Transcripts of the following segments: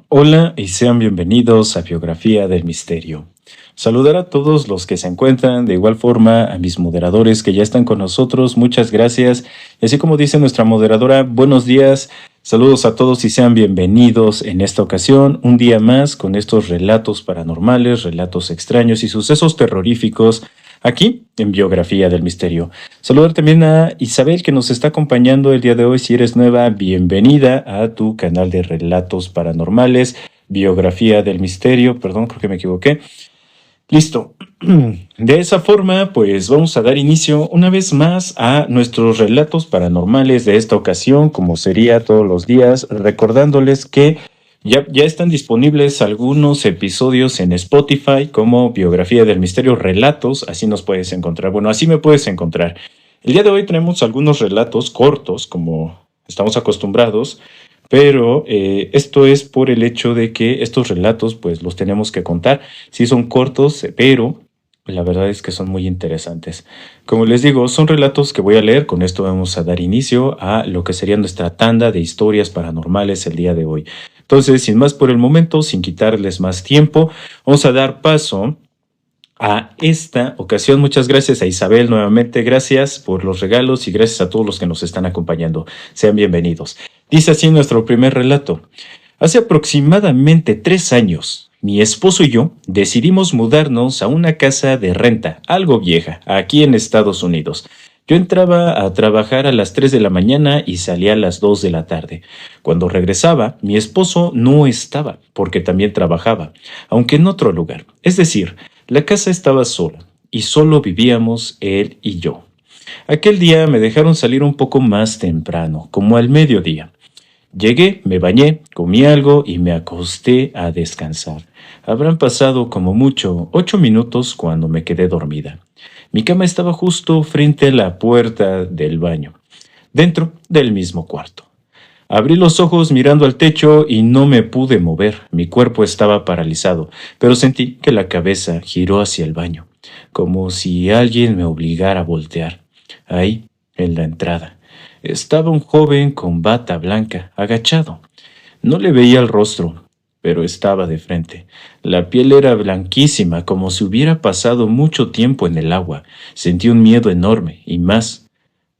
Hola y sean bienvenidos a Biografía del Misterio. Saludar a todos los que se encuentran, de igual forma a mis moderadores que ya están con nosotros, muchas gracias. Y así como dice nuestra moderadora, buenos días, saludos a todos y sean bienvenidos en esta ocasión, un día más con estos relatos paranormales, relatos extraños y sucesos terroríficos aquí en Biografía del Misterio. Saludar también a Isabel que nos está acompañando el día de hoy. Si eres nueva, bienvenida a tu canal de relatos paranormales, Biografía del Misterio. Perdón, creo que me equivoqué. Listo. De esa forma, pues vamos a dar inicio una vez más a nuestros relatos paranormales de esta ocasión, como sería todos los días, recordándoles que ya están disponibles algunos episodios en Spotify como Biografía del Misterio Relatos, así nos puedes encontrar. Bueno, así me puedes encontrar. El día de hoy tenemos algunos relatos cortos, como estamos acostumbrados, pero esto es por el hecho de que estos relatos pues los tenemos que contar. Sí son cortos, pero la verdad es que son muy interesantes. Como les digo, son relatos que voy a leer. Con esto vamos a dar inicio a lo que sería nuestra tanda de historias paranormales el día de hoy. Entonces, sin más por el momento, sin quitarles más tiempo, vamos a dar paso a esta ocasión. Muchas gracias a Isabel nuevamente, gracias por los regalos y gracias a todos los que nos están acompañando. Sean bienvenidos. Dice así nuestro primer relato. Hace aproximadamente 3 años, mi esposo y yo decidimos mudarnos a una casa de renta, algo vieja, aquí en Estados Unidos. Yo entraba a trabajar a las 3 de la mañana y salía a las 2 de la tarde. Cuando regresaba, mi esposo no estaba, porque también trabajaba, aunque en otro lugar. Es decir, la casa estaba sola, y solo vivíamos él y yo. Aquel día me dejaron salir un poco más temprano, como al mediodía. Llegué, me bañé, comí algo y me acosté a descansar. Habrán pasado como mucho 8 minutos cuando me quedé dormida. Mi cama estaba justo frente a la puerta del baño, dentro del mismo cuarto. Abrí los ojos mirando al techo y no me pude mover. Mi cuerpo estaba paralizado, pero sentí que la cabeza giró hacia el baño, como si alguien me obligara a voltear. Ahí, en la entrada, estaba un joven con bata blanca, agachado. No le veía el rostro, pero estaba de frente. La piel era blanquísima, como si hubiera pasado mucho tiempo en el agua. Sentí un miedo enorme, y más,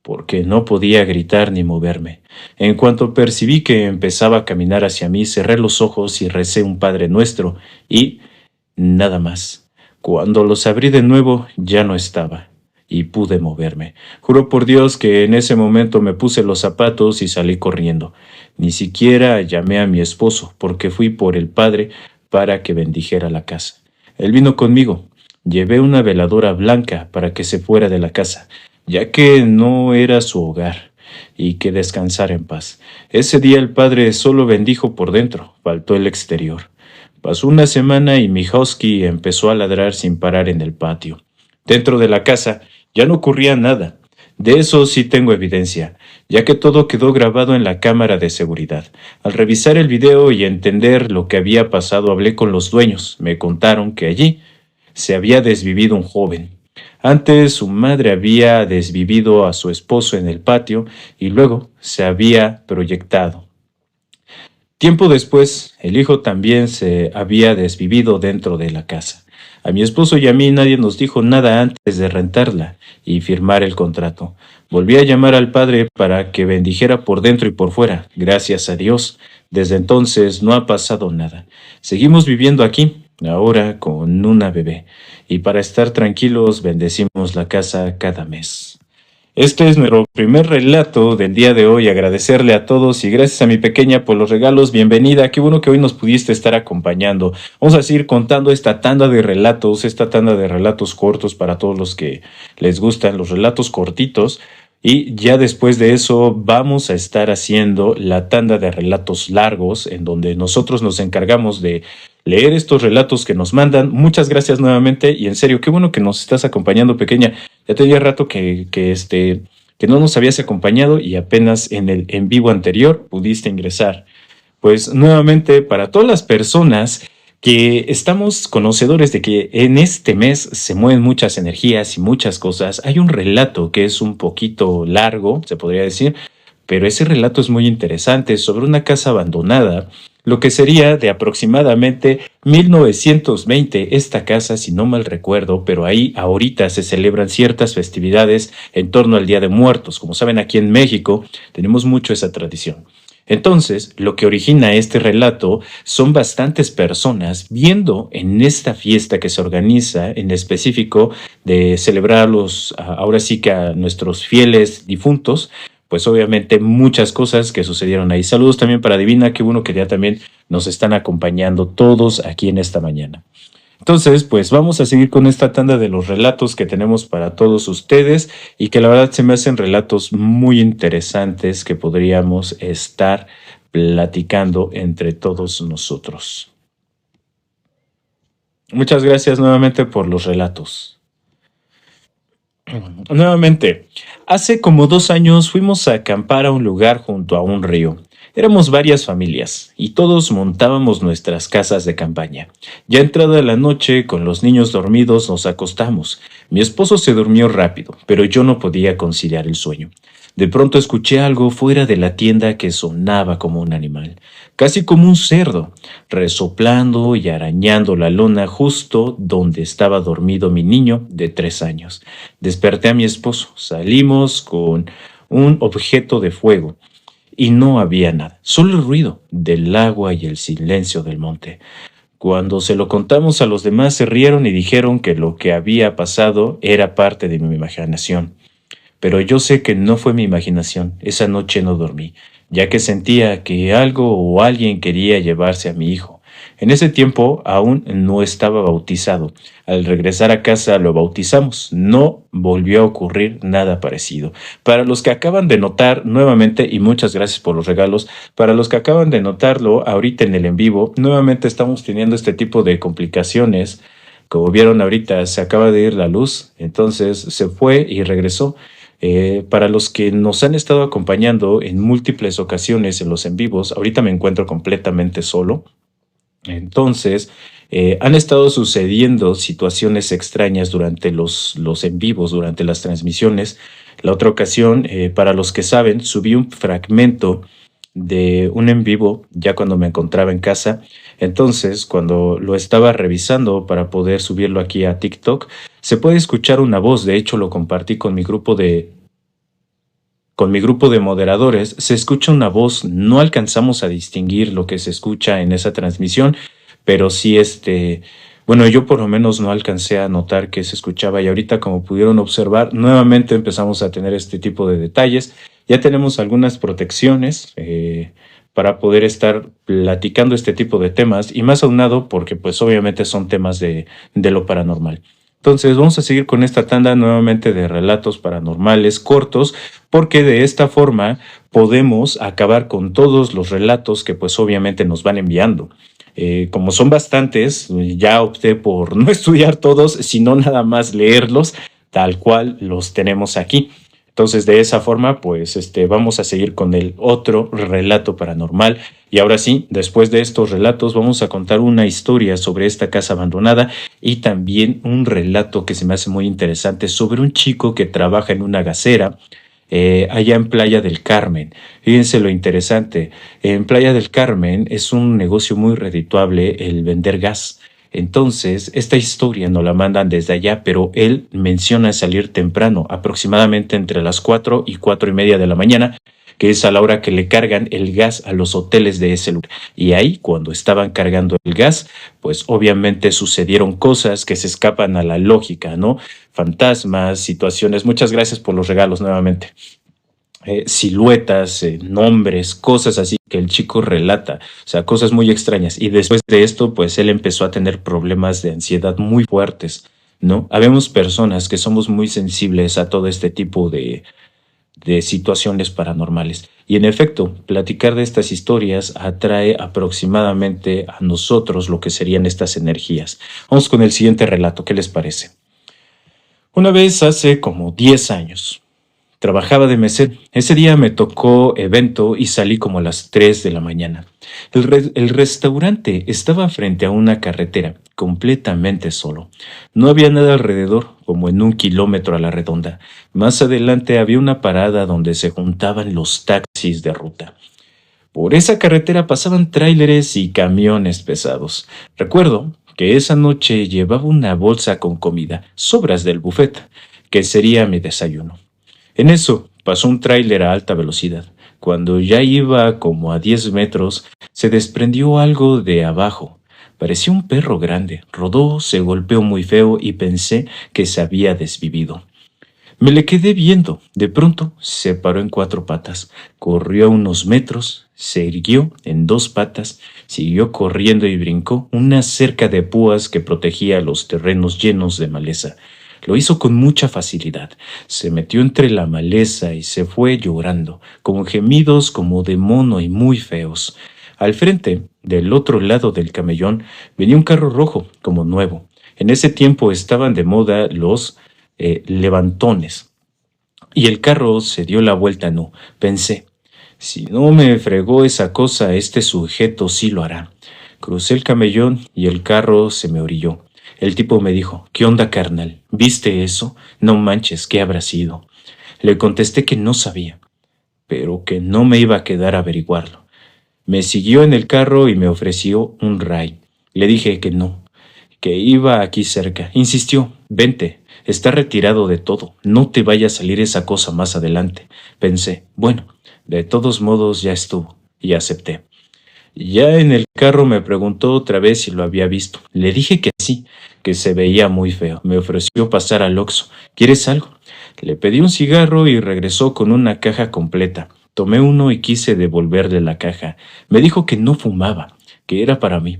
porque no podía gritar ni moverme. En cuanto percibí que empezaba a caminar hacia mí, cerré los ojos y recé un Padre Nuestro, y nada más. Cuando los abrí de nuevo, ya no estaba, y pude moverme. Juro por Dios que en ese momento me puse los zapatos y salí corriendo. Ni siquiera llamé a mi esposo, porque fui por el Padre para que bendijera la casa. Él vino conmigo. Llevé una veladora blanca para que se fuera de la casa, ya que no era su hogar, y que descansara en paz. Ese día el Padre solo bendijo por dentro, faltó el exterior. Pasó una semana y mi husky empezó a ladrar sin parar en el patio. Dentro de la casa ya no ocurría nada. De eso sí tengo evidencia, ya que todo quedó grabado en la cámara de seguridad. Al revisar el video y entender lo que había pasado, hablé con los dueños. Me contaron que allí se había desvivido un joven. Antes su madre había desvivido a su esposo en el patio y luego se había proyectado. Tiempo después, el hijo también se había desvivido dentro de la casa. A mi esposo y a mí nadie nos dijo nada antes de rentarla y firmar el contrato. Volví a llamar al padre para que bendijera por dentro y por fuera. Gracias a Dios, desde entonces no ha pasado nada. Seguimos viviendo aquí, ahora con una bebé, y para estar tranquilos bendecimos la casa cada mes. Este es nuestro primer relato del día de hoy. Agradecerle a todos y gracias a mi pequeña por los regalos. Bienvenida. Qué bueno que hoy nos pudiste estar acompañando. Vamos a seguir contando esta tanda de relatos cortos para todos los que les gustan los relatos cortitos. Y ya después de eso vamos a estar haciendo la tanda de relatos largos en donde nosotros nos encargamos de leer estos relatos que nos mandan. Muchas gracias nuevamente y en serio, qué bueno que nos estás acompañando, pequeña. Ya tenía rato que no nos habías acompañado y apenas en el en vivo anterior pudiste ingresar. Pues nuevamente para todas las personas que estamos conocedores de que en este mes se mueven muchas energías y muchas cosas, hay un relato que es un poquito largo, se podría decir, pero ese relato es muy interesante sobre una casa abandonada lo que sería de aproximadamente 1920 esta casa, si no mal recuerdo, pero ahí ahorita se celebran ciertas festividades en torno al Día de Muertos. Como saben, aquí en México tenemos mucho esa tradición. Entonces, lo que origina este relato son bastantes personas viendo en esta fiesta que se organiza en específico de celebrar ahora sí que a nuestros fieles difuntos, pues obviamente muchas cosas que sucedieron ahí. Saludos también para Divina, qué bueno que ya también nos están acompañando todos aquí en esta mañana. Entonces, pues vamos a seguir con esta tanda de los relatos que tenemos para todos ustedes y que la verdad se me hacen relatos muy interesantes que podríamos estar platicando entre todos nosotros. Muchas gracias nuevamente por los relatos. Nuevamente, hace como 2 años fuimos a acampar a un lugar junto a un río. Éramos varias familias y todos montábamos nuestras casas de campaña. Ya entrada la noche, con los niños dormidos, nos acostamos. Mi esposo se durmió rápido, pero yo no podía conciliar el sueño. De pronto escuché algo fuera de la tienda que sonaba como un animal, casi como un cerdo, resoplando y arañando la lona justo donde estaba dormido mi niño de 3 años. Desperté a mi esposo, salimos con un objeto de fuego y no había nada, solo el ruido del agua y el silencio del monte. Cuando se lo contamos a los demás se rieron y dijeron que lo que había pasado era parte de mi imaginación. Pero yo sé que no fue mi imaginación, esa noche no dormí, ya que sentía que algo o alguien quería llevarse a mi hijo. En ese tiempo aún no estaba bautizado. Al regresar a casa lo bautizamos. No volvió a ocurrir nada parecido. Para los que acaban de notar nuevamente, y muchas gracias por los regalos, para los que acaban de notarlo ahorita en el en vivo, nuevamente estamos teniendo este tipo de complicaciones. Como vieron ahorita, se acaba de ir la luz, entonces se fue y regresó. Para los que nos han estado acompañando en múltiples ocasiones en los en vivos, ahorita me encuentro completamente solo. Entonces, han estado sucediendo situaciones extrañas durante los en vivos, durante las transmisiones. La otra ocasión, para los que saben, subí un fragmento de un en vivo ya cuando me encontraba en casa. Entonces, cuando lo estaba revisando para poder subirlo aquí a TikTok, se puede escuchar una voz. De hecho, lo compartí con mi grupo de moderadores. Se escucha una voz, no alcanzamos a distinguir lo que se escucha en esa transmisión, pero sí bueno, yo por lo menos no alcancé a notar que se escuchaba y ahorita, como pudieron observar, nuevamente empezamos a tener este tipo de detalles. Ya tenemos algunas protecciones para poder estar platicando este tipo de temas y más aunado porque pues obviamente son temas de lo paranormal. Entonces vamos a seguir con esta tanda nuevamente de relatos paranormales cortos porque de esta forma podemos acabar con todos los relatos que pues obviamente nos van enviando. Como son bastantes, ya opté por no estudiar todos, sino nada más leerlos tal cual los tenemos aquí. Entonces, de esa forma, pues vamos a seguir con el otro relato paranormal. Y ahora sí, después de estos relatos, vamos a contar una historia sobre esta casa abandonada y también un relato que se me hace muy interesante sobre un chico que trabaja en una gasera allá en Playa del Carmen. Fíjense lo interesante, en Playa del Carmen es un negocio muy redituable el vender gas. Entonces, esta historia nos la mandan desde allá, pero él menciona salir temprano, aproximadamente entre las 4 y 4:30 de la mañana, que es a la hora que le cargan el gas a los hoteles de ese lugar. Y ahí, cuando estaban cargando el gas, pues obviamente sucedieron cosas que se escapan a la lógica, ¿no? Fantasmas, situaciones. Muchas gracias por los regalos nuevamente. Siluetas, nombres, cosas así que el chico relata, o sea, cosas muy extrañas. Y después de esto, pues él empezó a tener problemas de ansiedad muy fuertes, ¿no? Habemos personas que somos muy sensibles a todo este tipo de situaciones paranormales. Y en efecto, platicar de estas historias atrae aproximadamente a nosotros lo que serían estas energías. Vamos con el siguiente relato, ¿qué les parece? Una vez hace como 10 años, trabajaba de mesero. Ese día me tocó evento y salí como a las 3 de la mañana. El restaurante estaba frente a una carretera, completamente solo. No había nada alrededor, como en 1 kilómetro a la redonda. Más adelante había una parada donde se juntaban los taxis de ruta. Por esa carretera pasaban tráileres y camiones pesados. Recuerdo que esa noche llevaba una bolsa con comida, sobras del buffet, que sería mi desayuno. En eso pasó un tráiler a alta velocidad. Cuando ya iba como a 10 metros, se desprendió algo de abajo. Parecía un perro grande. Rodó, se golpeó muy feo y pensé que se había desvivido. Me le quedé viendo. De pronto se paró en 4 patas, corrió unos metros, se irguió en 2 patas, siguió corriendo y brincó una cerca de púas que protegía los terrenos llenos de maleza. Lo hizo con mucha facilidad. Se metió entre la maleza y se fue llorando, con gemidos como de mono y muy feos. Al frente, del otro lado del camellón, venía un carro rojo, como nuevo. En ese tiempo estaban de moda los levantones. Y el carro se dio la vuelta no. Pensé, si no me fregó esa cosa, este sujeto sí lo hará. Crucé el camellón y el carro se me orilló. El tipo me dijo, ¿qué onda, carnal? ¿Viste eso? No manches, ¿qué habrá sido? Le contesté que no sabía, pero que no me iba a quedar a averiguarlo. Me siguió en el carro y me ofreció un ray. Le dije que no, que iba aquí cerca. Insistió, vente, está retirado de todo, no te vaya a salir esa cosa más adelante. Pensé, bueno, de todos modos ya estuvo, y acepté. Ya en el carro me preguntó otra vez si lo había visto. Le dije que sí, que se veía muy feo. Me ofreció pasar al Oxxo. ¿Quieres algo? Le pedí un cigarro y regresó con una caja completa. Tomé uno y quise devolverle la caja. Me dijo que no fumaba, que era para mí.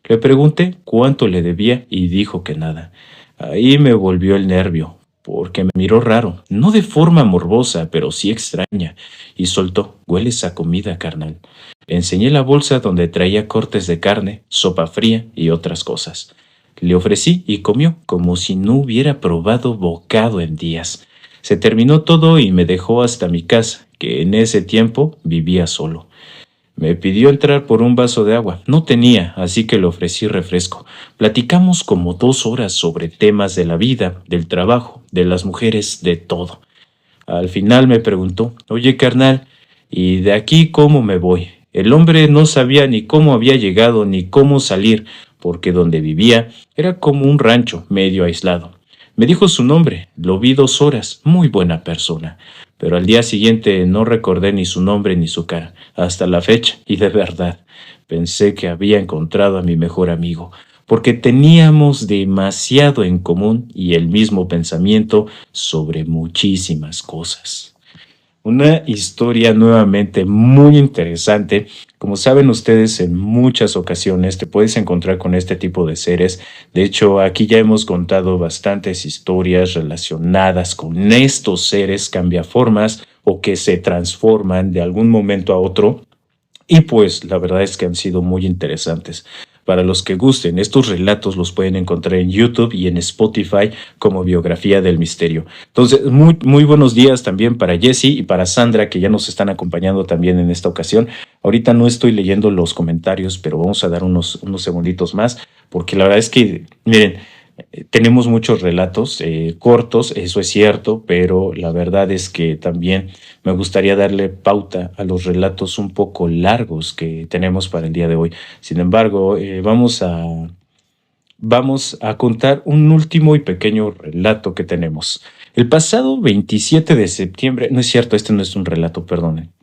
Le pregunté cuánto le debía y dijo que nada. Ahí me volvió el nervio, porque me miró raro, no de forma morbosa, pero sí extraña, y soltó, hueles a comida, carnal. Le enseñé la bolsa donde traía cortes de carne, sopa fría y otras cosas. Le ofrecí y comió como si no hubiera probado bocado en días. Se terminó todo y me dejó hasta mi casa, que en ese tiempo vivía solo. Me pidió entrar por un vaso de agua. No tenía, así que le ofrecí refresco. Platicamos como 2 horas sobre temas de la vida, del trabajo, de las mujeres, de todo. Al final me preguntó, oye carnal, ¿y de aquí cómo me voy? El hombre no sabía ni cómo había llegado ni cómo salir, porque donde vivía era como un rancho medio aislado. Me dijo su nombre, lo vi 2 horas, muy buena persona. Pero al día siguiente no recordé ni su nombre ni su cara, hasta la fecha, y de verdad, pensé que había encontrado a mi mejor amigo, porque teníamos demasiado en común y el mismo pensamiento sobre muchísimas cosas. Una historia nuevamente muy interesante. Como saben ustedes, en muchas ocasiones te puedes encontrar con este tipo de seres. De hecho, aquí ya hemos contado bastantes historias relacionadas con estos seres cambiaformas o que se transforman de algún momento a otro. Y pues la verdad es que han sido muy interesantes. Para los que gusten, estos relatos los pueden encontrar en YouTube y en Spotify como Biografía del Misterio. Entonces, muy buenos días también para Jesse y para Sandra, que ya nos están acompañando también en esta ocasión. Ahorita no estoy leyendo los comentarios, pero vamos a dar unos segunditos más, porque la verdad es que, miren, tenemos muchos relatos cortos, eso es cierto, pero la verdad es que también me gustaría darle pauta a los relatos un poco largos que tenemos para el día de hoy. Sin embargo, vamos a contar un último y pequeño relato que tenemos. El pasado 27 de septiembre, no es cierto, este no es un relato, perdonen.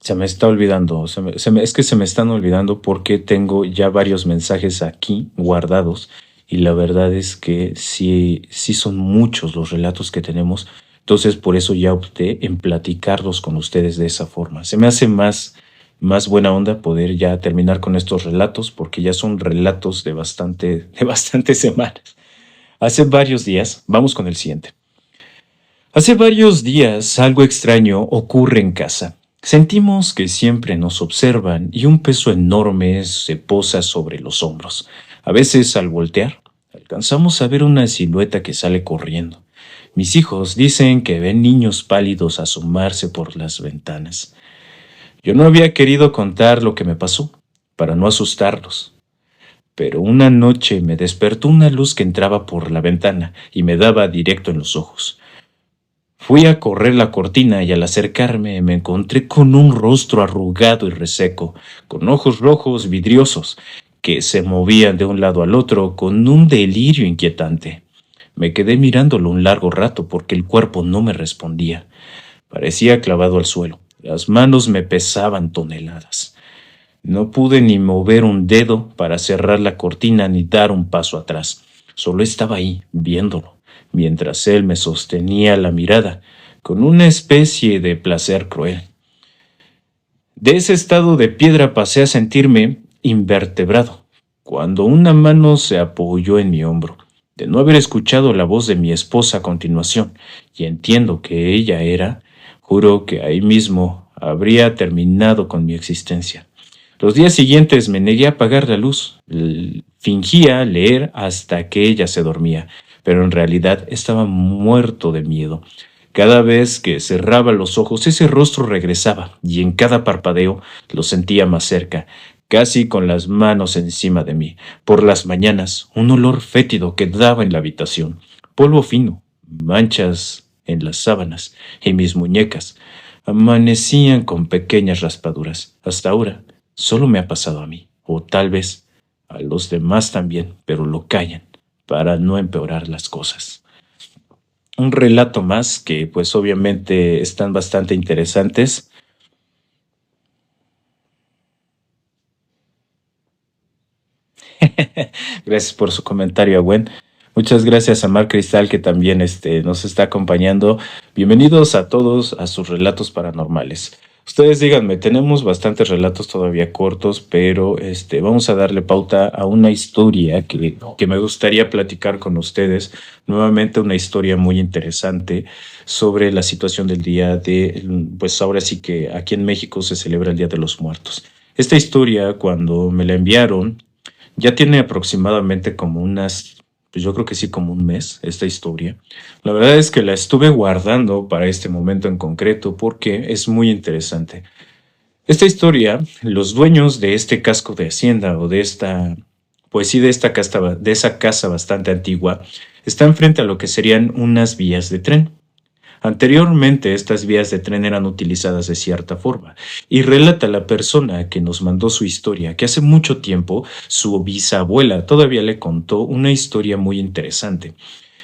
Se me está olvidando, es que se me están olvidando porque tengo ya varios mensajes aquí guardados y la verdad es que sí son muchos los relatos que tenemos, entonces por eso ya opté en platicarlos con ustedes de esa forma. Se me hace más buena onda poder ya terminar con estos relatos porque ya son relatos de bastantes semanas. Hace varios días, vamos con el siguiente. Hace varios días algo extraño ocurre en casa. Sentimos que siempre nos observan y un peso enorme se posa sobre los hombros. A veces al voltear, alcanzamos a ver una silueta que sale corriendo. Mis hijos dicen que ven niños pálidos asomarse por las ventanas. Yo no había querido contar lo que me pasó, para no asustarlos. Pero una noche me despertó una luz que entraba por la ventana y me daba directo en los ojos. Fui a correr la cortina y al acercarme me encontré con un rostro arrugado y reseco, con ojos rojos vidriosos, que se movían de un lado al otro con un delirio inquietante. Me quedé mirándolo un largo rato porque el cuerpo no me respondía. Parecía clavado al suelo. Las manos me pesaban toneladas. No pude ni mover un dedo para cerrar la cortina ni dar un paso atrás. Solo estaba ahí, viéndolo, mientras él me sostenía la mirada, con una especie de placer cruel. De ese estado de piedra pasé a sentirme invertebrado, cuando una mano se apoyó en mi hombro. De no haber escuchado la voz de mi esposa a continuación, y entiendo que ella era, juro que ahí mismo habría terminado con mi existencia. Los días siguientes me negué a apagar la luz. Fingía leer hasta que ella se dormía, pero en realidad estaba muerto de miedo. Cada vez que cerraba los ojos, ese rostro regresaba, y en cada parpadeo lo sentía más cerca, casi con las manos encima de mí. Por las mañanas, un olor fétido quedaba en la habitación, polvo fino, manchas en las sábanas, y mis muñecas amanecían con pequeñas raspaduras. Hasta ahora, solo me ha pasado a mí, o tal vez a los demás también, pero lo callan para no empeorar las cosas. Un relato más que pues obviamente están bastante interesantes. Gracias por su comentario, Gwen. Muchas gracias a Mar Cristal que también nos está acompañando. Bienvenidos a todos a sus relatos paranormales. Ustedes díganme, tenemos bastantes relatos todavía cortos, pero vamos a darle pauta a una historia que me gustaría platicar con ustedes. Nuevamente una historia muy interesante sobre la situación del día pues ahora sí que aquí en México se celebra el Día de los Muertos. Esta historia, cuando me la enviaron, ya tiene aproximadamente como pues yo creo que sí, como un mes esta historia. La verdad es que la estuve guardando para este momento en concreto porque es muy interesante. Esta historia, los dueños de este casco de hacienda o pues sí, de esa casa bastante antigua, están frente a lo que serían unas vías de tren. Anteriormente estas vías de tren eran utilizadas de cierta forma, y relata la persona que nos mandó su historia que hace mucho tiempo su bisabuela todavía le contó una historia muy interesante.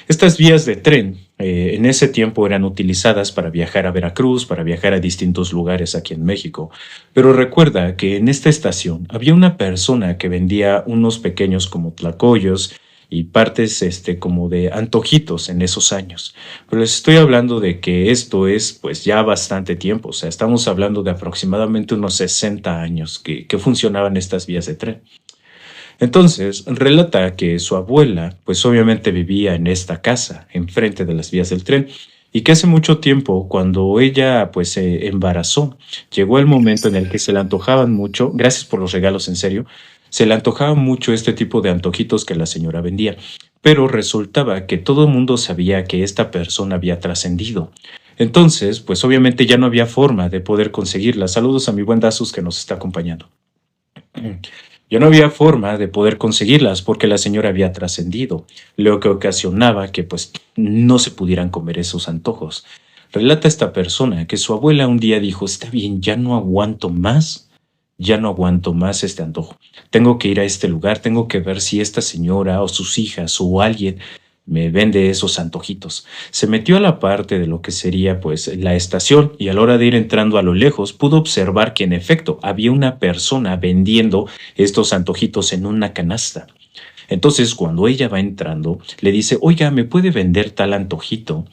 Estas vías de tren en ese tiempo eran utilizadas para viajar a Veracruz, para viajar a distintos lugares aquí en México, pero recuerda que en esta estación había una persona que vendía unos pequeños como tlacoyos y partes como de antojitos en esos años. Pero les estoy hablando de que esto es pues ya bastante tiempo, o sea, estamos hablando de aproximadamente unos 60 años que funcionaban estas vías de tren. Entonces, relata que su abuela pues obviamente vivía en esta casa, enfrente de las vías del tren, y que hace mucho tiempo, cuando ella pues se embarazó, llegó el momento en el que se le antojaban mucho, gracias por los regalos en serio, se le antojaba mucho este tipo de antojitos que la señora vendía, pero resultaba que todo el mundo sabía que esta persona había trascendido. Entonces, pues obviamente ya no había forma de poder conseguirla. Saludos a mi buen Dasus que nos está acompañando. Ya no había forma de poder conseguirlas porque la señora había trascendido, lo que ocasionaba que pues no se pudieran comer esos antojos. Relata esta persona que su abuela un día dijo, está bien, ya no aguanto más este antojo. Tengo que ir a este lugar, tengo que ver si esta señora o sus hijas o alguien me vende esos antojitos. Se metió a la parte de lo que sería pues la estación y a la hora de ir entrando a lo lejos pudo observar que en efecto había una persona vendiendo estos antojitos en una canasta. Entonces cuando ella va entrando le dice, oiga, ¿me puede vender tal antojito?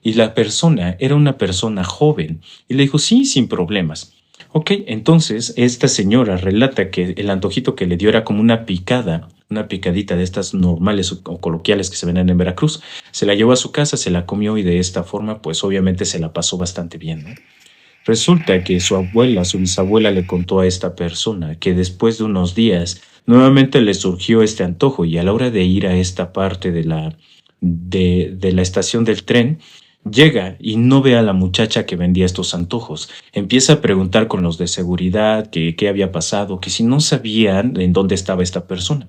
Y la persona era una persona joven y le dijo, sí, sin problemas. Ok, entonces esta señora relata que el antojito que le dio era como una picadita de estas normales o coloquiales que se venden en Veracruz. Se la llevó a su casa, se la comió y de esta forma pues obviamente se la pasó bastante bien, ¿no? Resulta que su bisabuela le contó a esta persona que después de unos días nuevamente le surgió este antojo y a la hora de ir a esta parte de la estación del tren, llega y no ve a la muchacha que vendía estos antojos. Empieza a preguntar con los de seguridad que qué había pasado, que si no sabían en dónde estaba esta persona.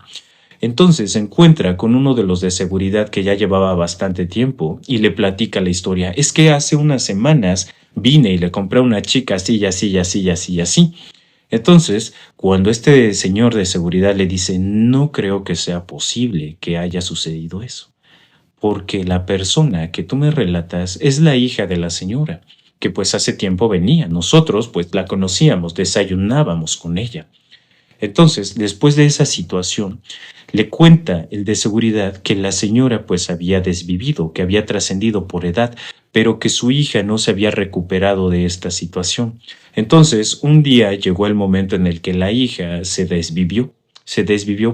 Entonces se encuentra con uno de los de seguridad que ya llevaba bastante tiempo y le platica la historia. Es que hace unas semanas vine y le compré a una chica así y así y así y así y así. Entonces, cuando este señor de seguridad le dice, no creo que sea posible que haya sucedido eso, porque la persona que tú me relatas es la hija de la señora, que pues hace tiempo venía. Nosotros pues la conocíamos, desayunábamos con ella. Entonces, después de esa situación, le cuenta el de seguridad que la señora pues había desvivido, que había trascendido por edad, pero que su hija no se había recuperado de esta situación. Entonces, un día llegó el momento en el que la hija se desvivió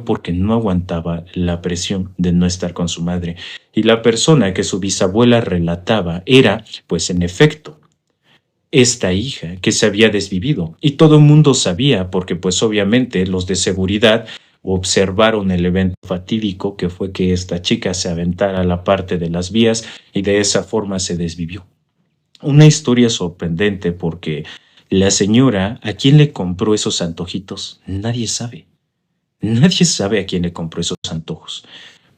porque no aguantaba la presión de no estar con su madre. Y la persona que su bisabuela relataba era, pues en efecto, esta hija que se había desvivido. Y todo el mundo sabía, porque pues obviamente los de seguridad observaron el evento fatídico que fue que esta chica se aventara a la parte de las vías y de esa forma se desvivió. Una historia sorprendente porque la señora, ¿a quién le compró esos antojitos? Nadie sabe. Nadie sabe a quién le compró esos antojos,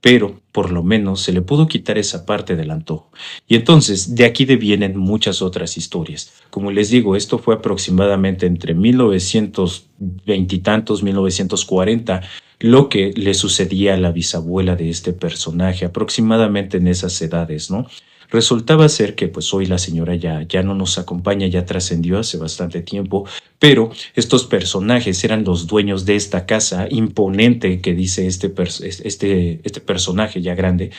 pero por lo menos se le pudo quitar esa parte del antojo. Y entonces de aquí devienen muchas otras historias. Como les digo, esto fue aproximadamente entre 1920 y tantos, 1940, lo que le sucedía a la bisabuela de este personaje, aproximadamente en esas edades, ¿no? Resultaba ser que pues hoy la señora ya no nos acompaña, ya trascendió hace bastante tiempo, pero estos personajes eran los dueños de esta casa imponente que dice este personaje ya grande,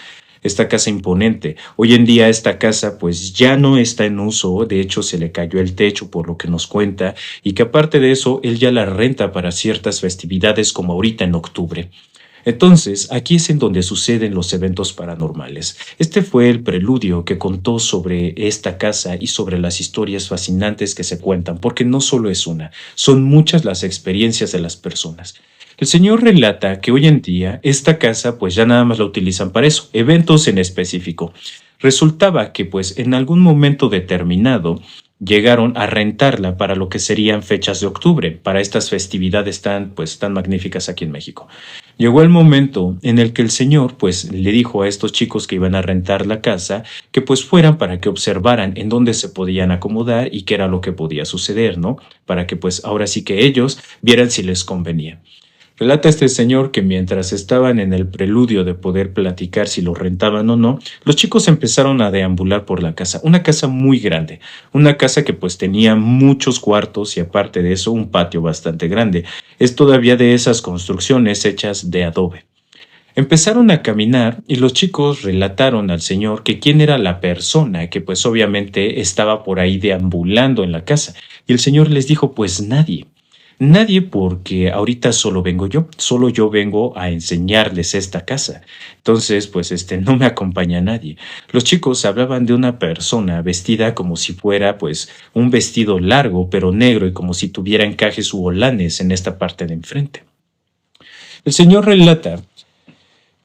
esta casa imponente. Hoy en día esta casa pues ya no está en uso, de hecho se le cayó el techo por lo que nos cuenta, y que aparte de eso él ya la renta para ciertas festividades como ahorita en octubre. Entonces, aquí es en donde suceden los eventos paranormales. Este fue el preludio que contó sobre esta casa y sobre las historias fascinantes que se cuentan, porque no solo es una, son muchas las experiencias de las personas. El señor relata que hoy en día esta casa pues ya nada más la utilizan para eso, eventos en específico. Resultaba que pues en algún momento determinado llegaron a rentarla para lo que serían fechas de octubre, para estas festividades tan magníficas aquí en México. Llegó el momento en el que el señor pues le dijo a estos chicos que iban a rentar la casa que pues fueran para que observaran en dónde se podían acomodar y qué era lo que podía suceder, ¿no? Para que pues ahora sí que ellos vieran si les convenía. Relata este señor que mientras estaban en el preludio de poder platicar si lo rentaban o no, los chicos empezaron a deambular por la casa, una casa muy grande, una casa que pues tenía muchos cuartos y aparte de eso un patio bastante grande. Es todavía de esas construcciones hechas de adobe. Empezaron a caminar y los chicos relataron al señor que quién era la persona que pues obviamente estaba por ahí deambulando en la casa. Y el señor les dijo pues nadie. Nadie porque ahorita solo yo vengo a enseñarles esta casa. Entonces, pues no me acompaña nadie. Los chicos hablaban de una persona vestida como si fuera pues un vestido largo pero negro y como si tuviera encajes u holanes en esta parte de enfrente. El señor relata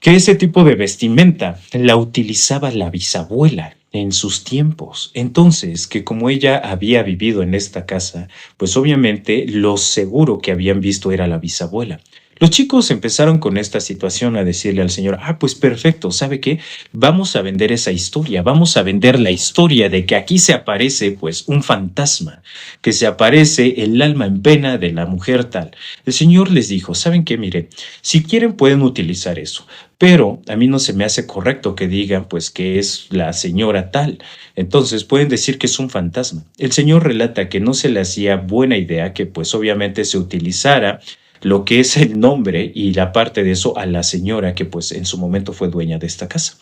que ese tipo de vestimenta la utilizaba la bisabuela en sus tiempos. Entonces, que como ella había vivido en esta casa, pues obviamente lo seguro que habían visto era la bisabuela. Los chicos empezaron con esta situación a decirle al señor, pues perfecto, ¿sabe qué? Vamos a vender esa historia, vamos a vender la historia de que aquí se aparece pues un fantasma, que se aparece el alma en pena de la mujer tal. El señor les dijo, ¿saben qué? Mire, si quieren pueden utilizar eso, pero a mí no se me hace correcto que digan pues que es la señora tal. Entonces pueden decir que es un fantasma. El señor relata que no se le hacía buena idea que pues obviamente se utilizara lo que es el nombre y la parte de eso a la señora que pues en su momento fue dueña de esta casa.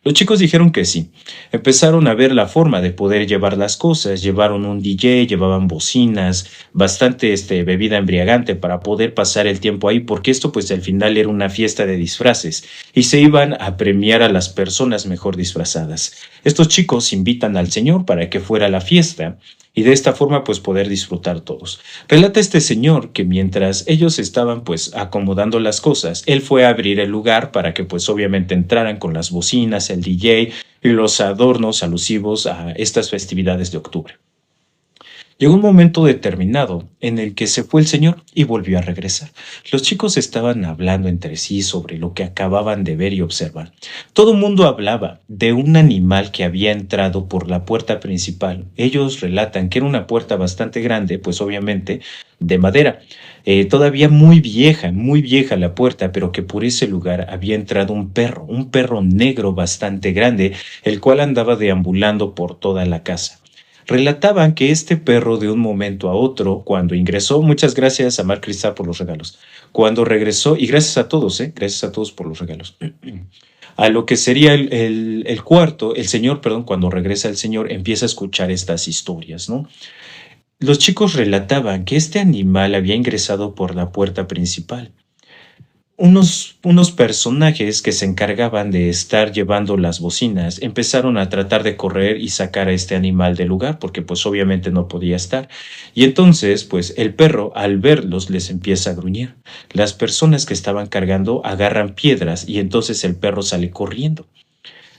Los chicos dijeron que sí. Empezaron a ver la forma de poder llevar las cosas. Llevaron un DJ, llevaban bocinas, bastante bebida embriagante para poder pasar el tiempo ahí, porque esto pues al final era una fiesta de disfraces y se iban a premiar a las personas mejor disfrazadas. Estos chicos invitan al señor para que fuera a la fiesta y de esta forma pues poder disfrutar todos. Relata este señor que mientras ellos estaban pues acomodando las cosas, él fue a abrir el lugar para que pues obviamente entraran con las bocinas, el DJ y los adornos alusivos a estas festividades de octubre. Llegó un momento determinado en el que se fue el señor y volvió a regresar. Los chicos estaban hablando entre sí sobre lo que acababan de ver y observar. Todo el mundo hablaba de un animal que había entrado por la puerta principal. Ellos relatan que era una puerta bastante grande, pues obviamente de madera. Todavía muy vieja la puerta, pero que por ese lugar había entrado un perro negro bastante grande, el cual andaba deambulando por toda la casa. Relataban que este perro de un momento a otro, cuando ingresó, muchas gracias a Mar Cristal por los regalos, cuando regresó, y gracias a todos por los regalos, a lo que sería el cuarto, el señor, perdón, cuando regresa el señor, empieza a escuchar estas historias, ¿no? Los chicos relataban que este animal había ingresado por la puerta principal. Unos personajes que se encargaban de estar llevando las bocinas empezaron a tratar de correr y sacar a este animal del lugar porque pues obviamente no podía estar. Y entonces pues el perro al verlos les empieza a gruñir. Las personas que estaban cargando agarran piedras y entonces el perro sale corriendo.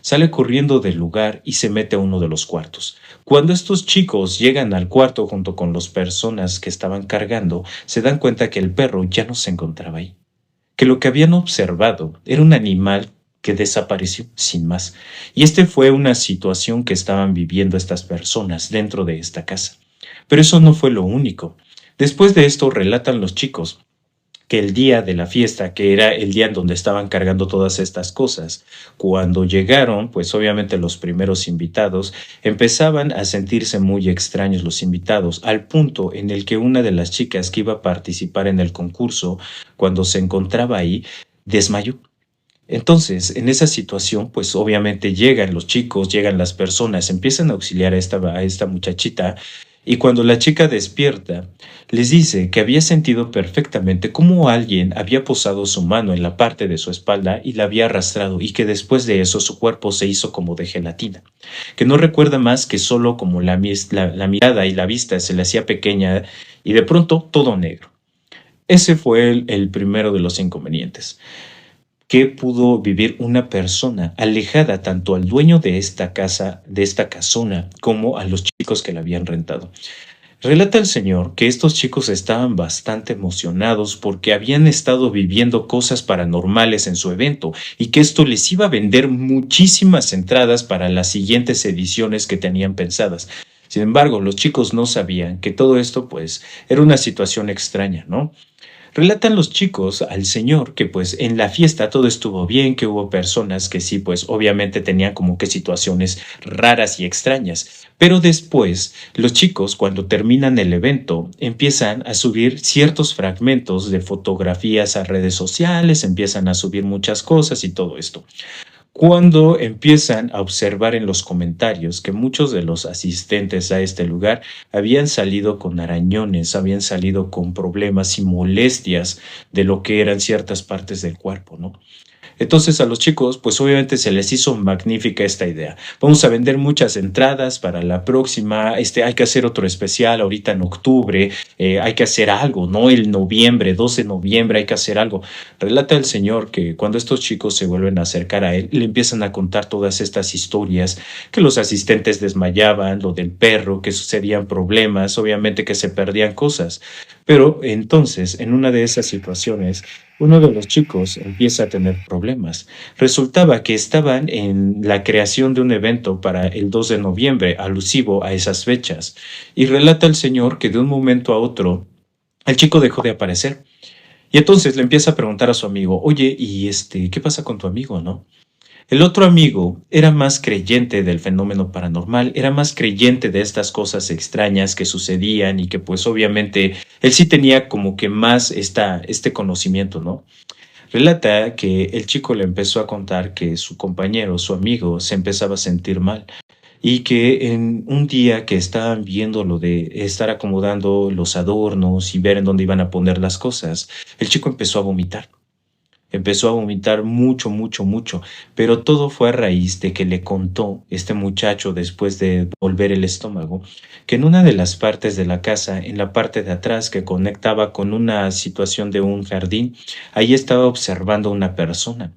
Sale corriendo del lugar y se mete a uno de los cuartos. Cuando estos chicos llegan al cuarto junto con las personas que estaban cargando, se dan cuenta que el perro ya no se encontraba ahí, que lo que habían observado era un animal que desapareció sin más. Y este fue una situación que estaban viviendo estas personas dentro de esta casa. Pero eso no fue lo único. Después de esto relatan los chicos que el día de la fiesta, que era el día en donde estaban cargando todas estas cosas, cuando llegaron, pues obviamente los primeros invitados, empezaban a sentirse muy extraños los invitados, al punto en el que una de las chicas que iba a participar en el concurso, cuando se encontraba ahí, desmayó. Entonces, en esa situación, pues obviamente llegan los chicos, llegan las personas, empiezan a auxiliar a esta muchachita y cuando la chica despierta, les dice que había sentido perfectamente cómo alguien había posado su mano en la parte de su espalda y la había arrastrado y que después de eso su cuerpo se hizo como de gelatina, que no recuerda más que solo como la mirada y la vista se le hacía pequeña y de pronto todo negro. Ese fue el primero de los inconvenientes que pudo vivir una persona alejada tanto al dueño de esta casa, de esta casona, como a los chicos que la habían rentado. Relata el señor que estos chicos estaban bastante emocionados porque habían estado viviendo cosas paranormales en su evento y que esto les iba a vender muchísimas entradas para las siguientes ediciones que tenían pensadas. Sin embargo, los chicos no sabían que todo esto pues era una situación extraña, ¿no? Relatan los chicos al señor que pues en la fiesta todo estuvo bien, que hubo personas que sí pues obviamente tenían como que situaciones raras y extrañas. Pero después los chicos cuando terminan el evento empiezan a subir ciertos fragmentos de fotografías a redes sociales, empiezan a subir muchas cosas y todo esto cuando empiezan a observar en los comentarios que muchos de los asistentes a este lugar habían salido con arañones, habían salido con problemas y molestias de lo que eran ciertas partes del cuerpo, ¿no? Entonces a los chicos, pues obviamente se les hizo magnífica esta idea. Vamos a vender muchas entradas para la próxima, hay que hacer otro especial ahorita en octubre, hay que hacer algo, ¿no? El noviembre, 12 de noviembre, hay que hacer algo. Relata el señor que cuando estos chicos se vuelven a acercar a él, le empiezan a contar todas estas historias, que los asistentes desmayaban, lo del perro, que sucedían problemas, obviamente que se perdían cosas. Pero entonces, en una de esas situaciones, uno de los chicos empieza a tener problemas. Resultaba que estaban en la creación de un evento para el 2 de noviembre, alusivo a esas fechas, y relata el señor que de un momento a otro el chico dejó de aparecer. Y entonces le empieza a preguntar a su amigo, oye, ¿y qué pasa con tu amigo, no? El otro amigo era más creyente del fenómeno paranormal, era más creyente de estas cosas extrañas que sucedían y que pues obviamente él sí tenía como que más este conocimiento, ¿no? Relata que el chico le empezó a contar que su compañero, su amigo, se empezaba a sentir mal y que en un día que estaban viendo lo de estar acomodando los adornos y ver en dónde iban a poner las cosas, el chico empezó a vomitar. empezó a vomitar mucho, mucho, mucho, pero todo fue a raíz de que le contó este muchacho después de volver el estómago, que en una de las partes de la casa, en la parte de atrás que conectaba con una situación de un jardín, ahí estaba observando una persona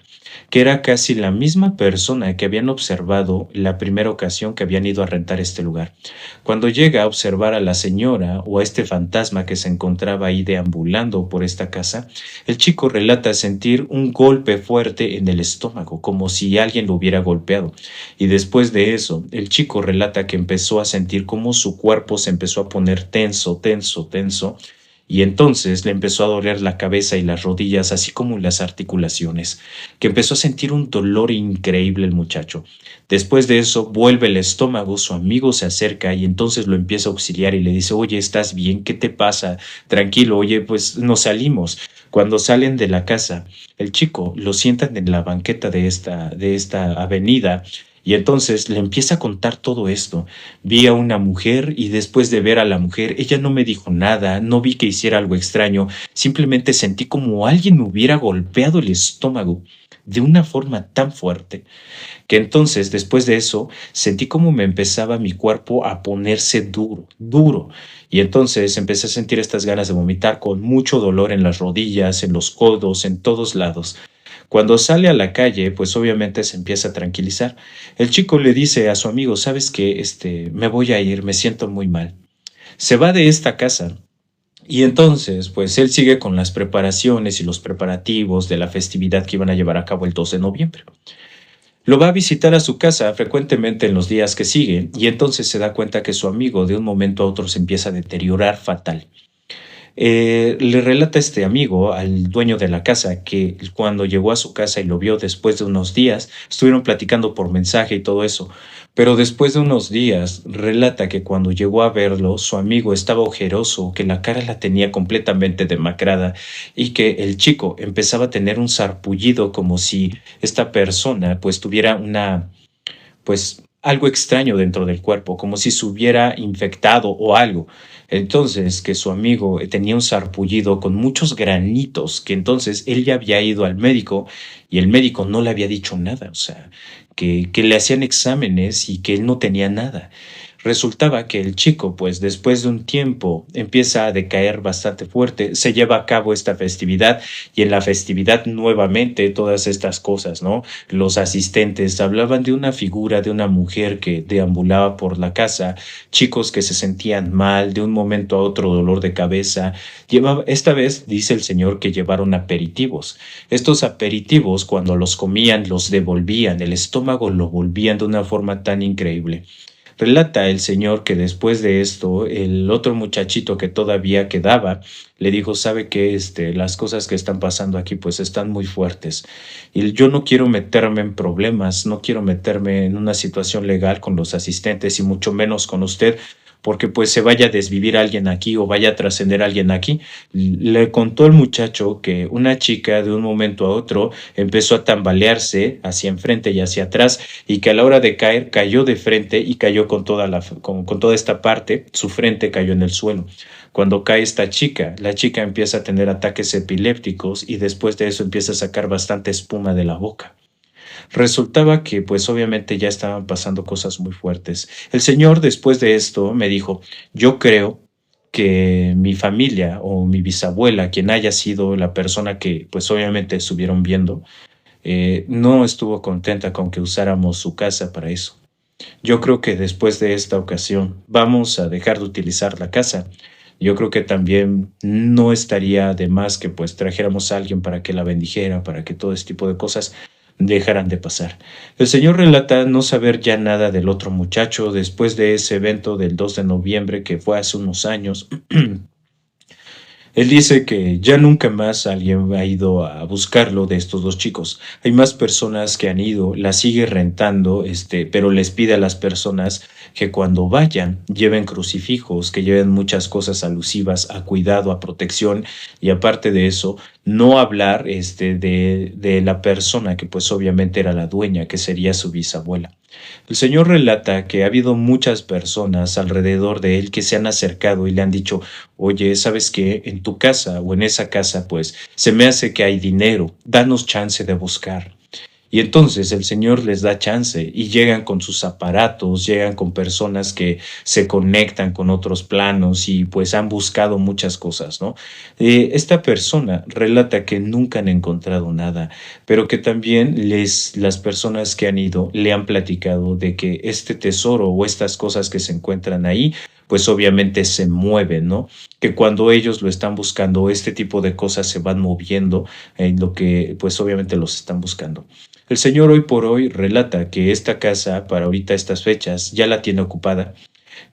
que era casi la misma persona que habían observado la primera ocasión que habían ido a rentar este lugar. Cuando llega a observar a la señora o a este fantasma que se encontraba ahí deambulando por esta casa, el chico relata sentir un golpe fuerte en el estómago, como si alguien lo hubiera golpeado. Y después de eso, el chico relata que empezó a sentir cómo su cuerpo se empezó a poner tenso, tenso, tenso, y entonces le empezó a doler la cabeza y las rodillas, así como las articulaciones, que empezó a sentir un dolor increíble el muchacho. Después de eso, vuelve el estómago, su amigo se acerca y entonces lo empieza a auxiliar y le dice, oye, ¿estás bien? ¿Qué te pasa? Tranquilo, oye, pues nos salimos. Cuando salen de la casa, el chico lo sientan en la banqueta de esta avenida y entonces le empieza a contar todo esto. Vi a una mujer y después de ver a la mujer, ella no me dijo nada, no vi que hiciera algo extraño, simplemente sentí como alguien me hubiera golpeado el estómago de una forma tan fuerte que entonces después de eso sentí como me empezaba mi cuerpo a ponerse duro, duro. Y entonces empecé a sentir estas ganas de vomitar con mucho dolor en las rodillas, en los codos, en todos lados. Cuando sale a la calle, pues obviamente se empieza a tranquilizar. El chico le dice a su amigo, ¿sabes qué? Me voy a ir, me siento muy mal. Se va de esta casa y entonces, pues él sigue con las preparaciones y los preparativos de la festividad que iban a llevar a cabo el 2 de noviembre. Lo va a visitar a su casa frecuentemente en los días que siguen y entonces se da cuenta que su amigo de un momento a otro se empieza a deteriorar fatal. Le relata este amigo al dueño de la casa que cuando llegó a su casa y lo vio después de unos días, estuvieron platicando por mensaje y todo eso, pero después de unos días relata que cuando llegó a verlo, su amigo estaba ojeroso, que la cara la tenía completamente demacrada y que el chico empezaba a tener un sarpullido como si esta persona pues tuviera pues algo extraño dentro del cuerpo, como si se hubiera infectado o algo. Entonces, que su amigo tenía un sarpullido con muchos granitos, que entonces él ya había ido al médico y el médico no le había dicho nada, o sea, que le hacían exámenes y que él no tenía nada. Resultaba que el chico, pues después de un tiempo, empieza a decaer bastante fuerte, se lleva a cabo esta festividad y en la festividad nuevamente todas estas cosas, ¿no? Los asistentes hablaban de una figura de una mujer que deambulaba por la casa, chicos que se sentían mal, de un momento a otro dolor de cabeza. Esta vez dice el señor que llevaron aperitivos. Estos aperitivos, cuando los comían, los devolvían, el estómago lo volvían de una forma tan increíble. Relata el señor que después de esto, el otro muchachito que todavía quedaba, le dijo, sabe que las cosas que están pasando aquí pues están muy fuertes y yo no quiero meterme en problemas, no quiero meterme en una situación legal con los asistentes y mucho menos con usted, porque pues se vaya a desvivir alguien aquí o vaya a trascender alguien aquí. Le contó el muchacho que una chica de un momento a otro empezó a tambalearse hacia enfrente y hacia atrás y que a la hora de caer cayó de frente y cayó con con toda esta parte, su frente cayó en el suelo. Cuando cae esta chica, la chica empieza a tener ataques epilépticos y después de eso empieza a sacar bastante espuma de la boca. Resultaba que pues obviamente ya estaban pasando cosas muy fuertes. El señor después de esto me dijo, yo creo que mi familia o mi bisabuela, quien haya sido la persona que pues obviamente estuvieron viendo, no estuvo contenta con que usáramos su casa para eso. Yo creo que después de esta ocasión vamos a dejar de utilizar la casa. Yo creo que también no estaría de más que pues trajéramos a alguien para que la bendijera, para que todo este tipo de cosas dejaran de pasar. El señor relata no saber ya nada del otro muchacho después de ese evento del 2 de noviembre que fue hace unos años. Él dice que ya nunca más alguien ha ido a buscarlo de estos dos chicos. Hay más personas que han ido, la sigue rentando, pero les pide a las personas que cuando vayan lleven crucifijos, que lleven muchas cosas alusivas a cuidado, a protección y aparte de eso, no hablar de la persona que pues obviamente era la dueña, que sería su bisabuela. El señor relata que ha habido muchas personas alrededor de él que se han acercado y le han dicho, oye, ¿sabes qué? En tu casa o en esa casa, pues se me hace que hay dinero, danos chance de buscar. Y entonces el Señor les da chance y llegan con sus aparatos, llegan con personas que se conectan con otros planos y pues han buscado muchas cosas, ¿no? Esta persona relata que nunca han encontrado nada, pero que también las personas que han ido le han platicado de que este tesoro o estas cosas que se encuentran ahí, pues obviamente se mueven, ¿no? Que cuando ellos lo están buscando, este tipo de cosas se van moviendo en lo que pues obviamente los están buscando. El señor hoy por hoy relata que esta casa, para ahorita estas fechas, ya la tiene ocupada,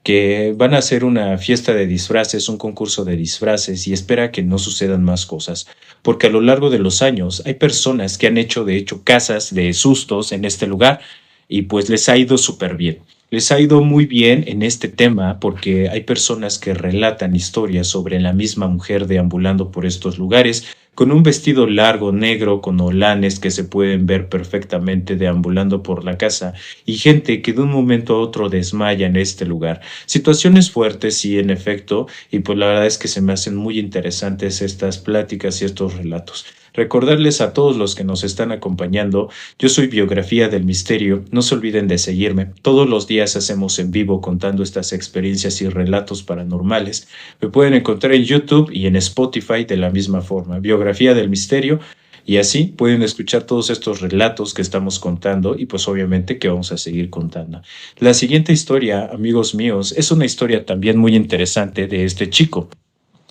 que van a hacer una fiesta de disfraces, un concurso de disfraces y espera que no sucedan más cosas, porque a lo largo de los años hay personas que han hecho de hecho casas de sustos en este lugar y pues les ha ido súper bien. Les ha ido muy bien en este tema porque hay personas que relatan historias sobre la misma mujer deambulando por estos lugares con un vestido largo negro con holanes que se pueden ver perfectamente deambulando por la casa y gente que de un momento a otro desmaya en este lugar. Situaciones fuertes, sí, en efecto, y pues la verdad es que se me hacen muy interesantes estas pláticas y estos relatos. Recordarles a todos los que nos están acompañando, yo soy Biografía del Misterio, no se olviden de seguirme, todos los días hacemos en vivo contando estas experiencias y relatos paranormales. Me pueden encontrar en YouTube y en Spotify de la misma forma, Biografía del Misterio, y así pueden escuchar todos estos relatos que estamos contando y pues obviamente que vamos a seguir contando. La siguiente historia, amigos míos, es una historia también muy interesante de este chico.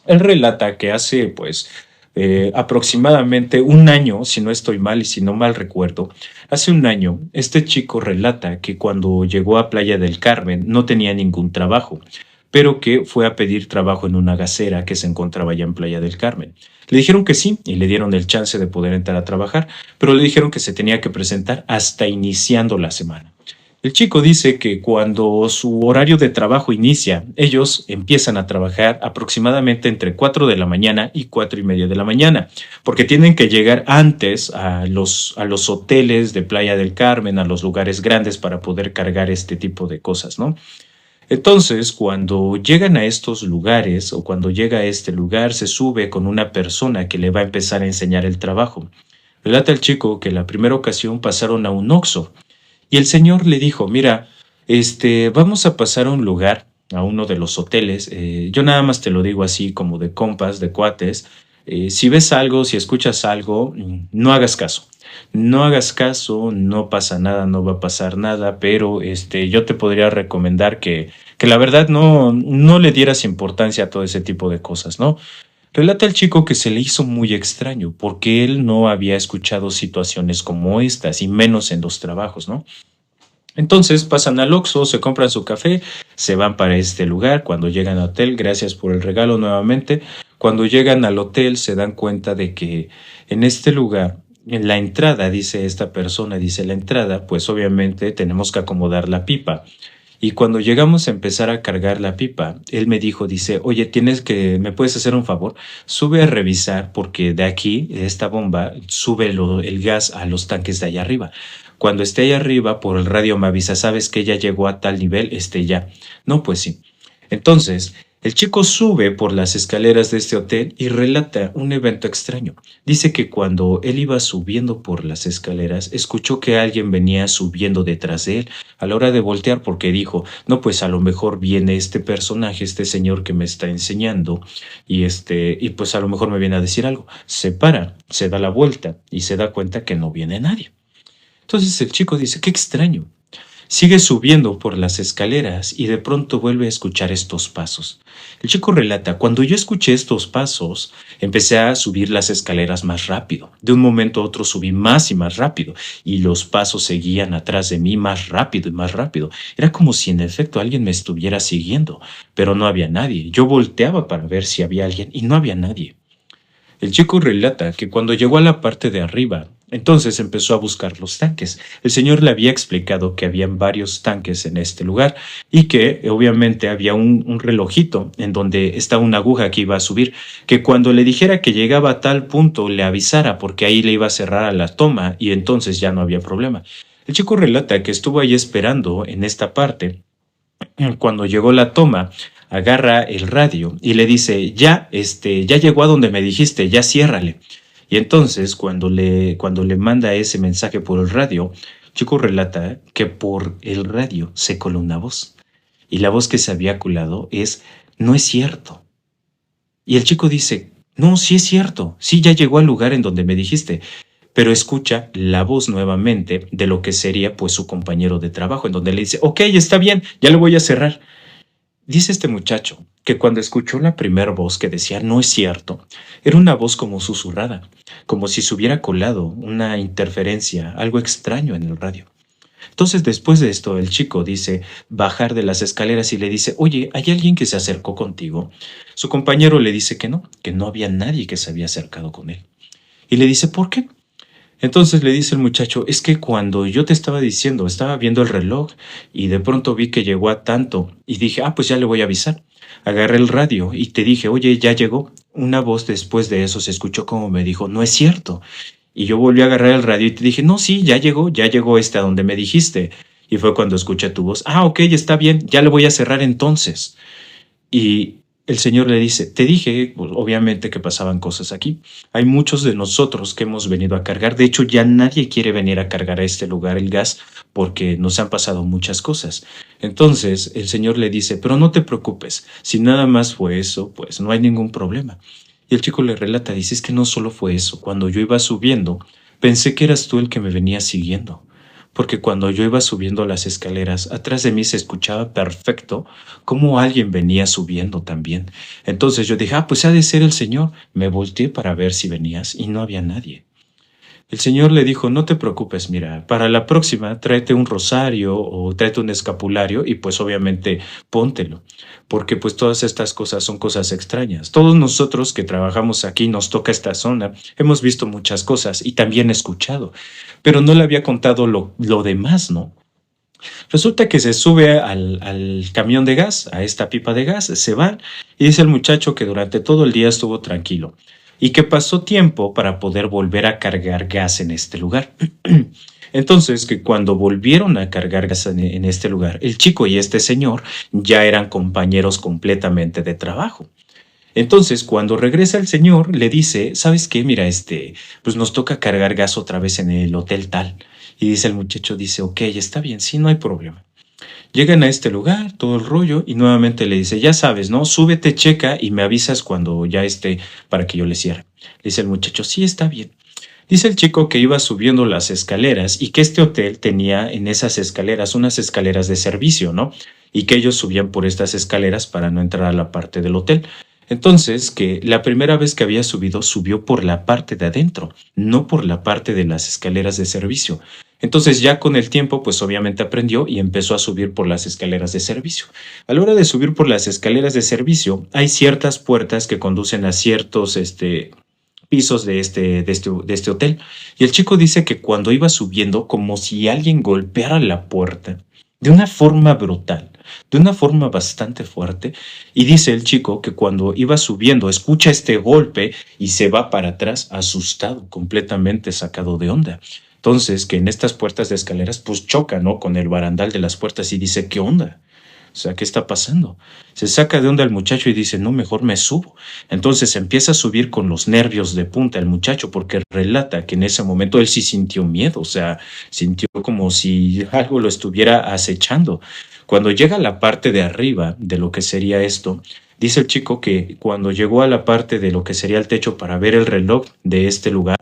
Él relata que hace pues aproximadamente un año, si no estoy mal y si no mal recuerdo, hace un año este chico relata que cuando llegó a Playa del Carmen no tenía ningún trabajo, pero que fue a pedir trabajo en una gasera que se encontraba allá en Playa del Carmen. Le dijeron que sí y le dieron el chance de poder entrar a trabajar, pero le dijeron que se tenía que presentar hasta iniciando la semana. El chico dice que cuando su horario de trabajo inicia, ellos empiezan a trabajar aproximadamente entre 4 de la mañana y 4:30 de la mañana, porque tienen que llegar antes a los hoteles de Playa del Carmen, a los lugares grandes para poder cargar este tipo de cosas, ¿no? Entonces, cuando llegan a estos lugares o cuando llega a este lugar, se sube con una persona que le va a empezar a enseñar el trabajo. Relata el chico que la primera ocasión pasaron a un Oxxo y el señor le dijo, mira, vamos a pasar a un lugar, a uno de los hoteles. Yo nada más te lo digo así como de compas, de cuates. Si ves algo, si escuchas algo, no hagas caso. No hagas caso, no pasa nada, no va a pasar nada, pero yo te podría recomendar que la verdad no le dieras importancia a todo ese tipo de cosas, ¿no? Relata el chico que se le hizo muy extraño porque él no había escuchado situaciones como estas y menos en los trabajos, ¿no? Entonces pasan al Oxxo, se compran su café, se van para este lugar. Cuando llegan al hotel, gracias por el regalo nuevamente, cuando llegan al hotel se dan cuenta de que en este lugar, en la entrada, dice esta persona, dice la entrada, pues obviamente tenemos que acomodar la pipa. Y cuando llegamos a empezar a cargar la pipa, él me dijo, dice, oye, ¿me puedes hacer un favor? Sube a revisar porque de aquí, de esta bomba, sube el gas a los tanques de allá arriba. Cuando esté allá arriba, por el radio me avisa, ¿sabes que ya llegó a tal nivel? Ya. No, pues sí. Entonces, el chico sube por las escaleras de este hotel y relata un evento extraño. Dice que cuando él iba subiendo por las escaleras, escuchó que alguien venía subiendo detrás de él a la hora de voltear porque dijo, no, pues a lo mejor viene este personaje, este señor que me está enseñando y pues a lo mejor me viene a decir algo. Se para, se da la vuelta y se da cuenta que no viene nadie. Entonces el chico dice, qué extraño. Sigue subiendo por las escaleras y de pronto vuelve a escuchar estos pasos. El chico relata, cuando yo escuché estos pasos, empecé a subir las escaleras más rápido. De un momento a otro subí más y más rápido y los pasos seguían atrás de mí más rápido y más rápido. Era como si en efecto alguien me estuviera siguiendo, pero no había nadie. Yo volteaba para ver si había alguien y no había nadie. El chico relata que cuando llegó a la parte de arriba, Entonces empezó a buscar los tanques. El señor le había explicado que habían varios tanques en este lugar y que obviamente había un relojito en donde está una aguja que iba a subir, que cuando le dijera que llegaba a tal punto le avisara porque ahí le iba a cerrar a la toma y entonces ya no había problema. El chico relata que estuvo ahí esperando en esta parte. Cuando llegó la toma, agarra el radio y le dice, ya llegó a donde me dijiste, ya ciérrale. Y entonces, cuando le manda ese mensaje por el radio, Chico relata que por el radio se coló una voz. Y la voz que se había colado es, no es cierto. Y el chico dice, no, sí es cierto, sí ya llegó al lugar en donde me dijiste. Pero escucha la voz nuevamente de lo que sería pues su compañero de trabajo, en donde le dice, ok, está bien, ya lo voy a cerrar. Dice este muchacho que cuando escuchó la primera voz que decía no es cierto, era una voz como susurrada, como si se hubiera colado una interferencia, algo extraño en el radio. Entonces después de esto el chico dice bajar de las escaleras y le dice, oye, ¿hay alguien que se acercó contigo? Su compañero le dice que no había nadie que se había acercado con él. Y le dice, ¿por qué? Entonces le dice el muchacho, es que cuando yo te estaba diciendo, estaba viendo el reloj y de pronto vi que llegó a tanto y dije, pues ya le voy a avisar. Agarré el radio y te dije, oye, ya llegó. Una voz después de eso se escuchó como me dijo, no es cierto. Y yo volví a agarrar el radio y te dije, no, sí, ya llegó a donde me dijiste. Y fue cuando escuché tu voz, ok, está bien, ya le voy a cerrar entonces. Y el Señor le dice, te dije, pues, obviamente que pasaban cosas aquí. Hay muchos de nosotros que hemos venido a cargar. De hecho, ya nadie quiere venir a cargar a este lugar el gas porque nos han pasado muchas cosas. Entonces, el Señor le dice, pero no te preocupes. Si nada más fue eso, pues no hay ningún problema. Y el chico le relata, dice, es que no solo fue eso. Cuando yo iba subiendo, pensé que eras tú el que me venía siguiendo. Porque cuando yo iba subiendo las escaleras, atrás de mí se escuchaba perfecto cómo alguien venía subiendo también. Entonces yo dije, pues ha de ser el Señor. Me volteé para ver si venías y no había nadie. El Señor le dijo, no te preocupes, mira, para la próxima tráete un rosario o tráete un escapulario y pues obviamente póntelo, porque pues todas estas cosas son cosas extrañas. Todos nosotros que trabajamos aquí, nos toca esta zona, hemos visto muchas cosas y también escuchado, pero no le había contado lo demás, ¿no? Resulta que se sube al camión de gas, a esta pipa de gas, se van y dice el muchacho que durante todo el día estuvo tranquilo y que pasó tiempo para poder volver a cargar gas en este lugar. Entonces, que cuando volvieron a cargar gas en este lugar, el chico y este señor ya eran compañeros completamente de trabajo. Entonces, cuando regresa el señor, le dice, ¿sabes qué? Mira, pues nos toca cargar gas otra vez en el hotel tal. Y dice el muchacho, dice, ok, está bien, sí, no hay problema. Llegan a este lugar, todo el rollo, y nuevamente le dice, ya sabes, ¿no? Súbete, checa y me avisas cuando ya esté para que yo le cierre. Le dice el muchacho, sí, está bien. Dice el chico que iba subiendo las escaleras y que este hotel tenía en esas escaleras unas escaleras de servicio, ¿no? Y que ellos subían por estas escaleras para no entrar a la parte del hotel. Entonces, que la primera vez que había subido, subió por la parte de adentro, no por la parte de las escaleras de servicio. Entonces ya con el tiempo, pues obviamente aprendió y empezó a subir por las escaleras de servicio. A la hora de subir por las escaleras de servicio, hay ciertas puertas que conducen a ciertos pisos de este hotel. Y el chico dice que cuando iba subiendo, como si alguien golpeara la puerta de una forma brutal, de una forma bastante fuerte, y dice el chico que cuando iba subiendo escucha este golpe y se va para atrás asustado, completamente sacado de onda. Entonces, que en estas puertas de escaleras pues choca, ¿no? Con el barandal de las puertas y dice, ¿qué onda? O sea, ¿qué está pasando? Se saca de onda el muchacho y dice, no, mejor me subo. Entonces empieza a subir con los nervios de punta el muchacho porque relata que en ese momento él sí sintió miedo, o sea, sintió como si algo lo estuviera acechando. Cuando llega a la parte de arriba de lo que sería esto, dice el chico que cuando llegó a la parte de lo que sería el techo para ver el reloj de este lugar,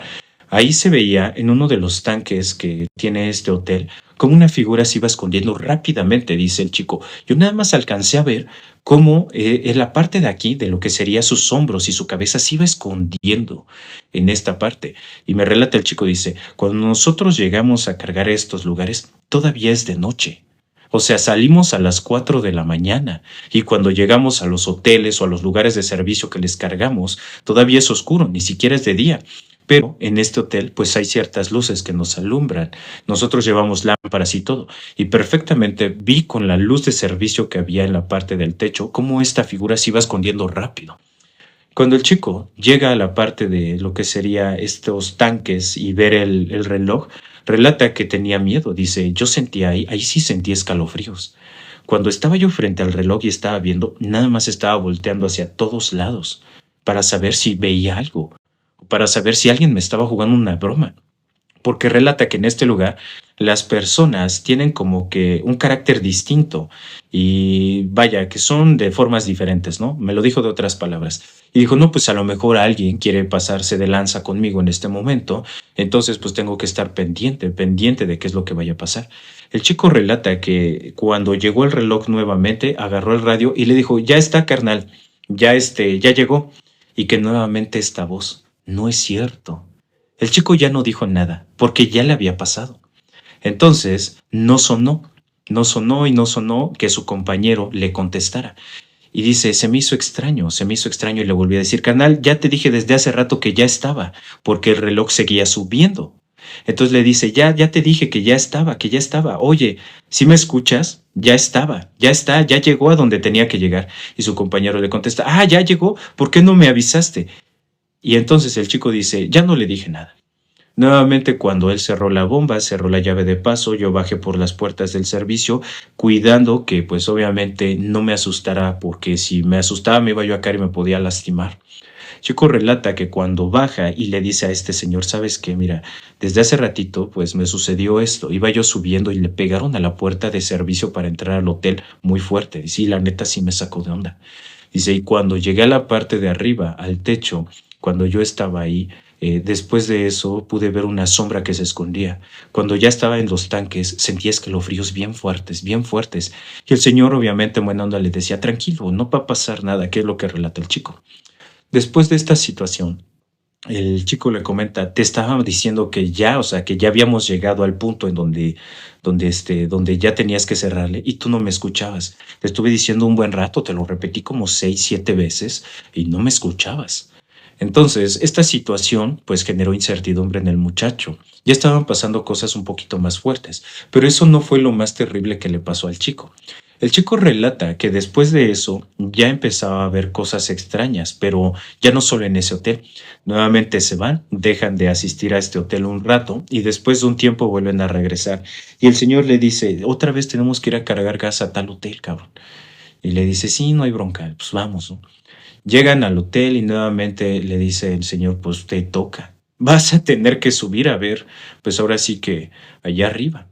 ahí se veía en uno de los tanques que tiene este hotel cómo una figura se iba escondiendo rápidamente, dice el chico. Yo nada más alcancé a ver cómo en la parte de aquí, de lo que sería sus hombros y su cabeza, se iba escondiendo en esta parte. Y me relata el chico, dice, cuando nosotros llegamos a cargar estos lugares, todavía es de noche. O sea, salimos a las 4 de la mañana y cuando llegamos a los hoteles o a los lugares de servicio que les cargamos, todavía es oscuro, ni siquiera es de día. Pero en este hotel pues hay ciertas luces que nos alumbran. Nosotros llevamos lámparas y todo. Y perfectamente vi con la luz de servicio que había en la parte del techo cómo esta figura se iba escondiendo rápido. Cuando el chico llega a la parte de lo que sería estos tanques y ver el reloj, relata que tenía miedo. Dice, yo sentía ahí sí sentí escalofríos. Cuando estaba yo frente al reloj y estaba viendo, nada más estaba volteando hacia todos lados para saber si veía algo, para saber si alguien me estaba jugando una broma, porque relata que en este lugar las personas tienen como que un carácter distinto y vaya, que son de formas diferentes, ¿no? Me lo dijo de otras palabras. Y dijo, no, pues a lo mejor alguien quiere pasarse de lanza conmigo en este momento, entonces pues tengo que estar pendiente de qué es lo que vaya a pasar. El chico relata que cuando llegó el reloj nuevamente, agarró el radio y le dijo, ya está, carnal, ya llegó. Y que nuevamente esta voz, no es cierto. El chico ya no dijo nada, porque ya le había pasado. Entonces, no sonó y no sonó que su compañero le contestara. Y dice, se me hizo extraño y le volví a decir, canal, ya te dije desde hace rato que ya estaba, porque el reloj seguía subiendo. Entonces le dice, ya te dije que ya estaba, que ya estaba. Oye, si me escuchas, ya estaba, ya está, ya llegó a donde tenía que llegar. Y su compañero le contesta, ya llegó, ¿por qué no me avisaste? Y entonces el chico dice, ya no le dije nada. Nuevamente, cuando él cerró la bomba, cerró la llave de paso, yo bajé por las puertas del servicio, cuidando que pues obviamente no me asustara, porque si me asustaba me iba yo a caer y me podía lastimar. Chico relata que cuando baja y le dice a este señor, ¿sabes qué? Mira, desde hace ratito pues me sucedió esto, iba yo subiendo y le pegaron a la puerta de servicio para entrar al hotel muy fuerte. Y sí, la neta sí me sacó de onda. Dice, y cuando llegué a la parte de arriba, al techo, cuando yo estaba ahí, después de eso pude ver una sombra que se escondía. Cuando ya estaba en los tanques, sentía escalofríos bien fuertes, bien fuertes. Y el señor, obviamente, en buena onda, le decía, tranquilo, no va a pasar nada, que es lo que relata el chico. Después de esta situación, el chico le comenta, te estaba diciendo que ya, o sea, que ya habíamos llegado al punto en donde ya tenías que cerrarle y tú no me escuchabas. Te estuve diciendo un buen rato, te lo repetí como 6, 7 veces y no me escuchabas. Entonces, esta situación pues generó incertidumbre en el muchacho. Ya estaban pasando cosas un poquito más fuertes, pero eso no fue lo más terrible que le pasó al chico. El chico relata que después de eso ya empezaba a ver cosas extrañas, pero ya no solo en ese hotel. Nuevamente se van, dejan de asistir a este hotel un rato y después de un tiempo vuelven a regresar. Y el señor le dice, otra vez tenemos que ir a cargar gas a tal hotel, cabrón. Y le dice, sí, no hay bronca, pues vamos, ¿no? Llegan al hotel y nuevamente le dice el señor, pues te toca. Vas a tener que subir a ver, pues ahora sí que allá arriba.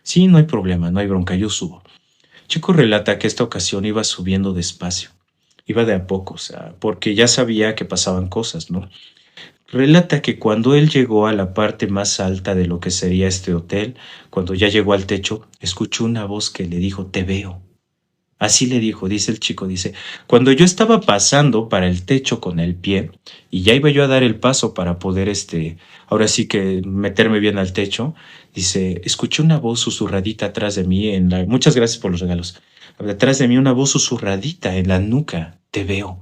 Sí, no hay problema, no hay bronca, yo subo. Chico relata que esta ocasión iba subiendo despacio, iba de a poco, o sea, porque ya sabía que pasaban cosas, ¿no? Relata que cuando él llegó a la parte más alta de lo que sería este hotel, cuando ya llegó al techo, escuchó una voz que le dijo, te veo. Así le dijo, dice el chico, dice, cuando yo estaba pasando para el techo con el pie y ya iba yo a dar el paso para poder, ahora sí que meterme bien al techo, dice, escuché una voz susurradita atrás de mí muchas gracias por los regalos, detrás de mí una voz susurradita en la nuca, te veo.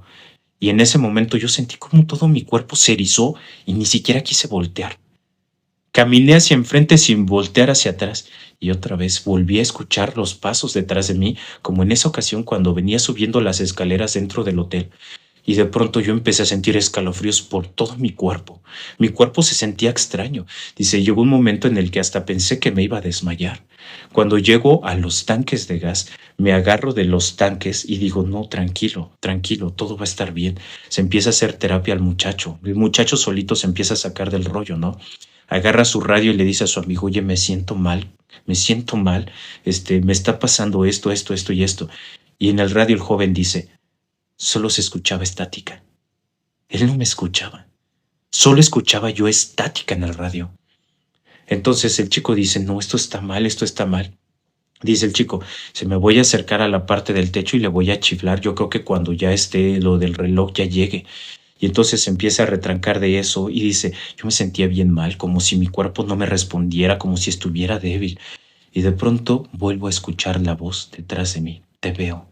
Y en ese momento yo sentí como todo mi cuerpo se erizó y ni siquiera quise voltear. Caminé hacia enfrente sin voltear hacia atrás y otra vez volví a escuchar los pasos detrás de mí, como en esa ocasión cuando venía subiendo las escaleras dentro del hotel. Y de pronto yo empecé a sentir escalofríos por todo mi cuerpo. Mi cuerpo se sentía extraño. Dice, llegó un momento en el que hasta pensé que me iba a desmayar. Cuando llego a los tanques de gas, me agarro de los tanques y digo, no, tranquilo, tranquilo, todo va a estar bien. Se empieza a hacer terapia al muchacho. El muchacho solito se empieza a sacar del rollo, ¿no? Agarra su radio y le dice a su amigo, oye, me siento mal, me está pasando esto y esto. Y en el radio el joven dice, solo se escuchaba estática. Él no me escuchaba, solo escuchaba yo estática en el radio. Entonces el chico dice, no, esto está mal, esto está mal. Dice el chico, se me voy a acercar a la parte del techo y le voy a chiflar, yo creo que cuando ya esté lo del reloj ya llegue. Y entonces se empieza a retrancar de eso y dice, yo me sentía bien mal, como si mi cuerpo no me respondiera, como si estuviera débil. Y de pronto vuelvo a escuchar la voz detrás de mí, te veo.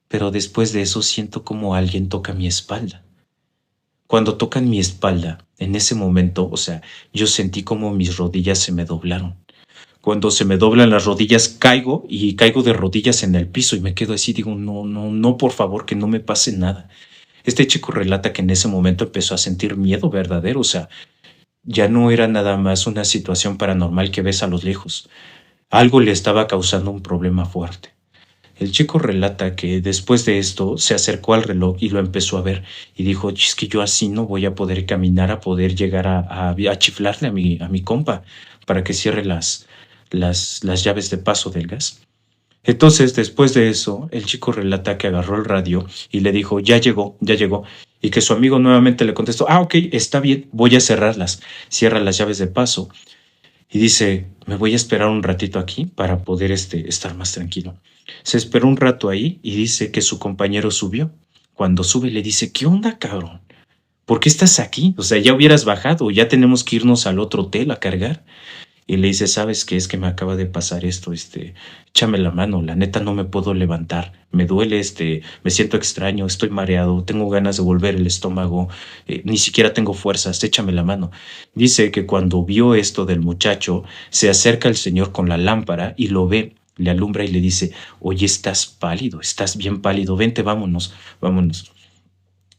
Pero después de eso siento como alguien toca mi espalda. Cuando tocan mi espalda, en ese momento, o sea, yo sentí como mis rodillas se me doblaron. Cuando se me doblan las rodillas, caigo y caigo de rodillas en el piso y me quedo así, digo, no, no, no, por favor, que no me pase nada. Este chico relata que en ese momento empezó a sentir miedo verdadero, o sea, ya no era nada más una situación paranormal que ves a los lejos. Algo le estaba causando un problema fuerte. El chico relata que después de esto se acercó al reloj y lo empezó a ver y dijo, es que yo así no voy a poder caminar, a poder llegar a chiflarle a mi compa para que cierre las llaves de paso del gas. Entonces, después de eso, el chico relata que agarró el radio y le dijo, ya llegó, y que su amigo nuevamente le contestó, ok, está bien, voy a cerrarlas. Cierra las llaves de paso y dice, me voy a esperar un ratito aquí para poder estar más tranquilo. Se esperó un rato ahí y dice que su compañero subió. Cuando sube le dice, ¿qué onda, cabrón? ¿Por qué estás aquí? O sea, ya hubieras bajado, ya tenemos que irnos al otro hotel a cargar. Y le dice, ¿sabes qué? Es que me acaba de pasar esto, échame la mano, la neta no me puedo levantar, me duele, me siento extraño, estoy mareado, tengo ganas de volver el estómago, ni siquiera tengo fuerzas, échame la mano. Dice que cuando vio esto del muchacho, se acerca el señor con la lámpara y lo ve, le alumbra y le dice, oye, estás pálido, estás bien pálido, vente, vámonos, vámonos.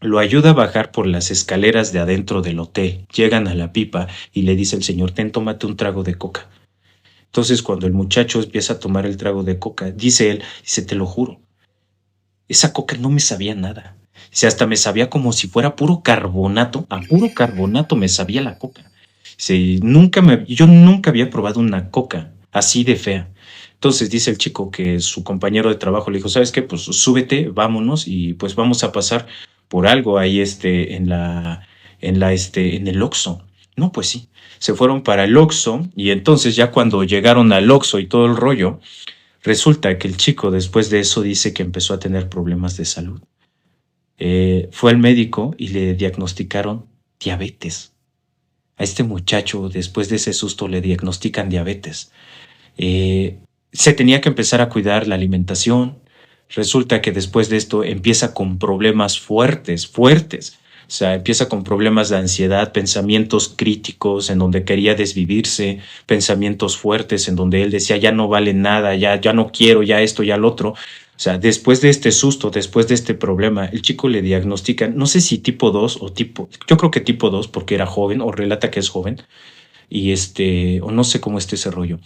Lo ayuda a bajar por las escaleras de adentro del hotel. Llegan a la pipa y le dice el señor, tómate un trago de coca. Entonces, cuando el muchacho empieza a tomar el trago de coca, dice él, te lo juro, esa coca no me sabía nada. Dice, hasta me sabía como si fuera puro carbonato. A puro carbonato me sabía la coca. Dice, yo nunca había probado una coca así de fea. Entonces dice el chico que su compañero de trabajo le dijo, ¿sabes qué? Pues súbete, vámonos y pues vamos a pasar por algo ahí en el Oxxo. No, pues sí. Se fueron para el Oxxo y entonces ya cuando llegaron al Oxxo y todo el rollo, resulta que el chico después de eso dice que empezó a tener problemas de salud. Fue al médico y le diagnosticaron diabetes. A este muchacho después de ese susto le diagnostican diabetes. Se tenía que empezar a cuidar la alimentación. Resulta que después de esto empieza con problemas fuertes, fuertes. O sea, empieza con problemas de ansiedad, pensamientos críticos en donde quería desvivirse, pensamientos fuertes en donde él decía, ya no vale nada, ya no quiero, ya esto, ya lo otro. O sea, después de este susto, después de este problema, el chico le diagnostican, no sé si tipo 2 o yo creo que tipo 2 porque era joven o relata que es joven, y o no sé cómo esté ese rollo.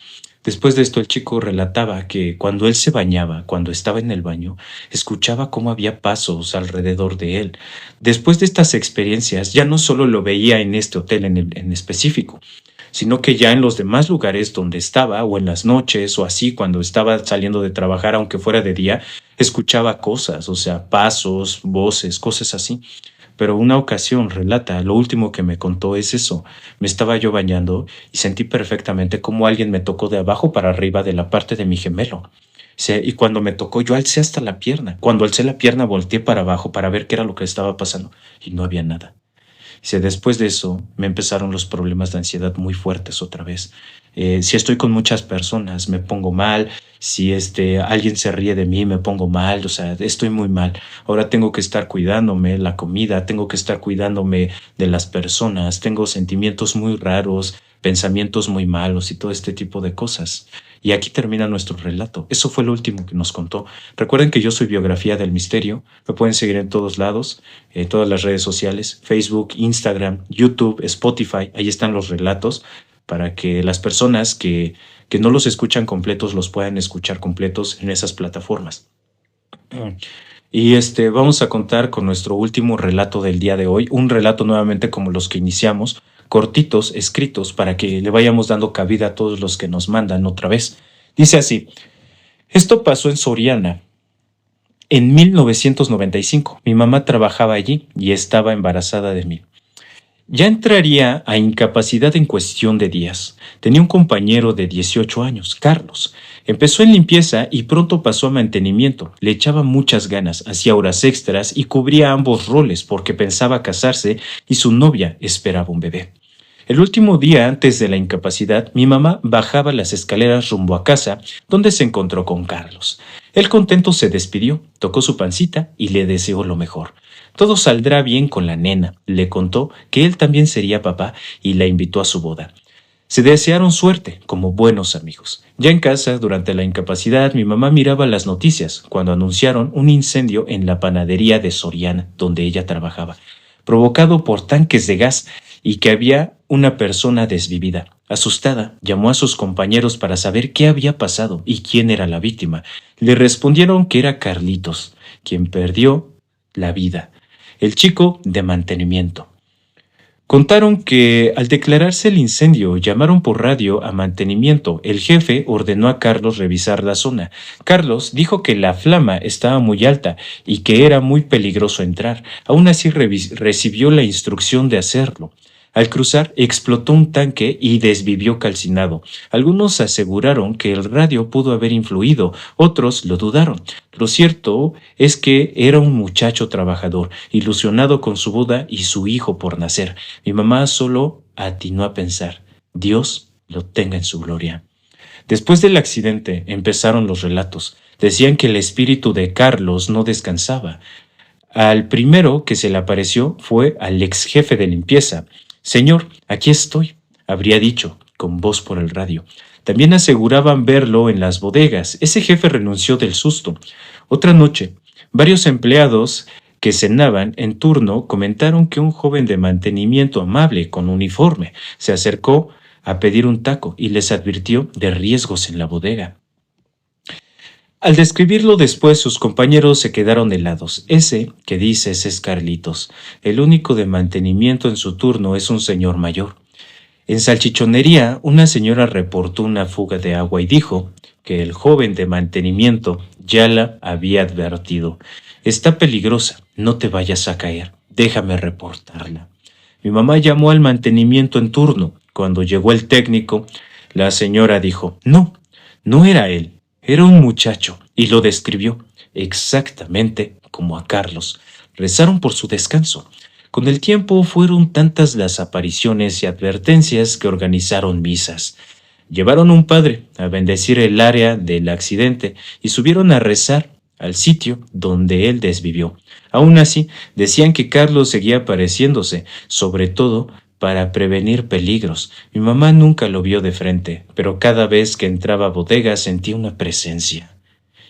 Después de esto, el chico relataba que cuando él se bañaba, cuando estaba en el baño, escuchaba cómo había pasos alrededor de él. Después de estas experiencias, ya no solo lo veía en este hotel en específico, sino que ya en los demás lugares donde estaba, o en las noches, o así, cuando estaba saliendo de trabajar, aunque fuera de día, escuchaba cosas, o sea, pasos, voces, cosas así. Pero una ocasión, relata, lo último que me contó es eso. Me estaba yo bañando y sentí perfectamente cómo alguien me tocó de abajo para arriba de la parte de mi gemelo. Y cuando me tocó, yo alcé hasta la pierna. Cuando alcé la pierna, volteé para abajo para ver qué era lo que estaba pasando y no había nada. Después de eso, me empezaron los problemas de ansiedad muy fuertes otra vez. Si estoy con muchas personas, me pongo mal. Si alguien se ríe de mí, me pongo mal. O sea, estoy muy mal. Ahora tengo que estar cuidándome la comida, tengo que estar cuidándome de las personas. Tengo sentimientos muy raros, pensamientos muy malos y todo este tipo de cosas. Y aquí termina nuestro relato. Eso fue lo último que nos contó. Recuerden que yo soy Biografía del Misterio. Me pueden seguir en todos lados, en todas las redes sociales, Facebook, Instagram, YouTube, Spotify. Ahí están los relatos para que las personas que no los escuchan completos los puedan escuchar completos en esas plataformas. Y vamos a contar con nuestro último relato del día de hoy. Un relato nuevamente como los que iniciamos, cortitos, escritos, para que le vayamos dando cabida a todos los que nos mandan otra vez. Dice así, esto pasó en Soriana. En 1995, mi mamá trabajaba allí y estaba embarazada de mí. Ya entraría a incapacidad en cuestión de días. Tenía un compañero de 18 años, Carlos. Empezó en limpieza y pronto pasó a mantenimiento. Le echaba muchas ganas, hacía horas extras y cubría ambos roles porque pensaba casarse y su novia esperaba un bebé. El último día antes de la incapacidad, mi mamá bajaba las escaleras rumbo a casa, donde se encontró con Carlos. Él contento se despidió, tocó su pancita y le deseó lo mejor. Todo saldrá bien con la nena, le contó que él también sería papá y la invitó a su boda. Se desearon suerte, como buenos amigos. Ya en casa, durante la incapacidad, mi mamá miraba las noticias cuando anunciaron un incendio en la panadería de Soriana, donde ella trabajaba, provocado por tanques de gas y que había una persona desvivida. Asustada, llamó a sus compañeros para saber qué había pasado y quién era la víctima. Le respondieron que era Carlitos, quien perdió la vida, el chico de mantenimiento. Contaron que al declararse el incendio llamaron por radio a mantenimiento. El jefe ordenó a Carlos revisar la zona. Carlos dijo que la flama estaba muy alta y que era muy peligroso entrar. Aún así recibió la instrucción de hacerlo. Al cruzar, explotó un tanque y desvivió calcinado. Algunos aseguraron que el radio pudo haber influido, otros lo dudaron. Lo cierto es que era un muchacho trabajador, ilusionado con su boda y su hijo por nacer. Mi mamá solo atinó a pensar: Dios lo tenga en su gloria. Después del accidente empezaron los relatos. Decían que el espíritu de Carlos no descansaba. Al primero que se le apareció fue al ex jefe de limpieza. «Señor, aquí estoy», habría dicho, con voz por el radio. También aseguraban verlo en las bodegas. Ese jefe renunció del susto. Otra noche, varios empleados que cenaban en turno comentaron que un joven de mantenimiento amable con uniforme se acercó a pedir un taco y les advirtió de riesgos en la bodega. Al describirlo después, sus compañeros se quedaron helados. Ese que dices es Carlitos. El único de mantenimiento en su turno es un señor mayor. En salchichonería, una señora reportó una fuga de agua y dijo que el joven de mantenimiento ya la había advertido. «Está peligrosa, no te vayas a caer, déjame reportarla». Mi mamá llamó al mantenimiento en turno. Cuando llegó el técnico, la señora dijo: «No, no era él. Era un muchacho», y lo describió exactamente como a Carlos. Rezaron por su descanso. Con el tiempo fueron tantas las apariciones y advertencias que organizaron misas. Llevaron un padre a bendecir el área del accidente y subieron a rezar al sitio donde él desvivió. Aún así, decían que Carlos seguía apareciéndose, sobre todo para prevenir peligros. Mi mamá nunca lo vio de frente, pero cada vez que entraba a bodega sentía una presencia,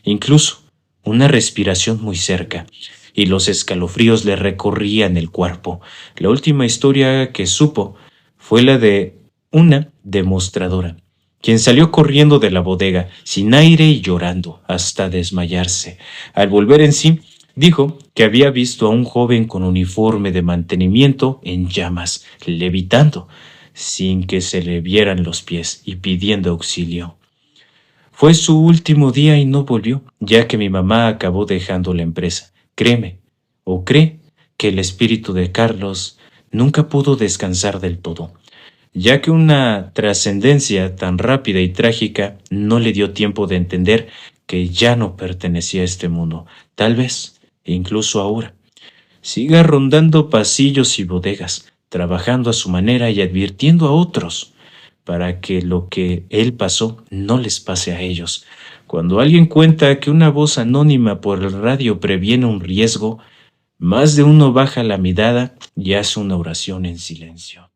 incluso una respiración muy cerca, y los escalofríos le recorrían el cuerpo. La última historia que supo fue la de una demostradora, quien salió corriendo de la bodega, sin aire y llorando, hasta desmayarse. Al volver en sí, dijo que había visto a un joven con uniforme de mantenimiento en llamas, levitando, sin que se le vieran los pies y pidiendo auxilio. Fue su último día y no volvió, ya que mi mamá acabó dejando la empresa. Créeme, o cree, que el espíritu de Carlos nunca pudo descansar del todo, ya que una trascendencia tan rápida y trágica no le dio tiempo de entender que ya no pertenecía a este mundo. Tal vez, incluso ahora, siga rondando pasillos y bodegas, trabajando a su manera y advirtiendo a otros para que lo que él pasó no les pase a ellos. Cuando alguien cuenta que una voz anónima por el radio previene un riesgo, más de uno baja la mirada y hace una oración en silencio.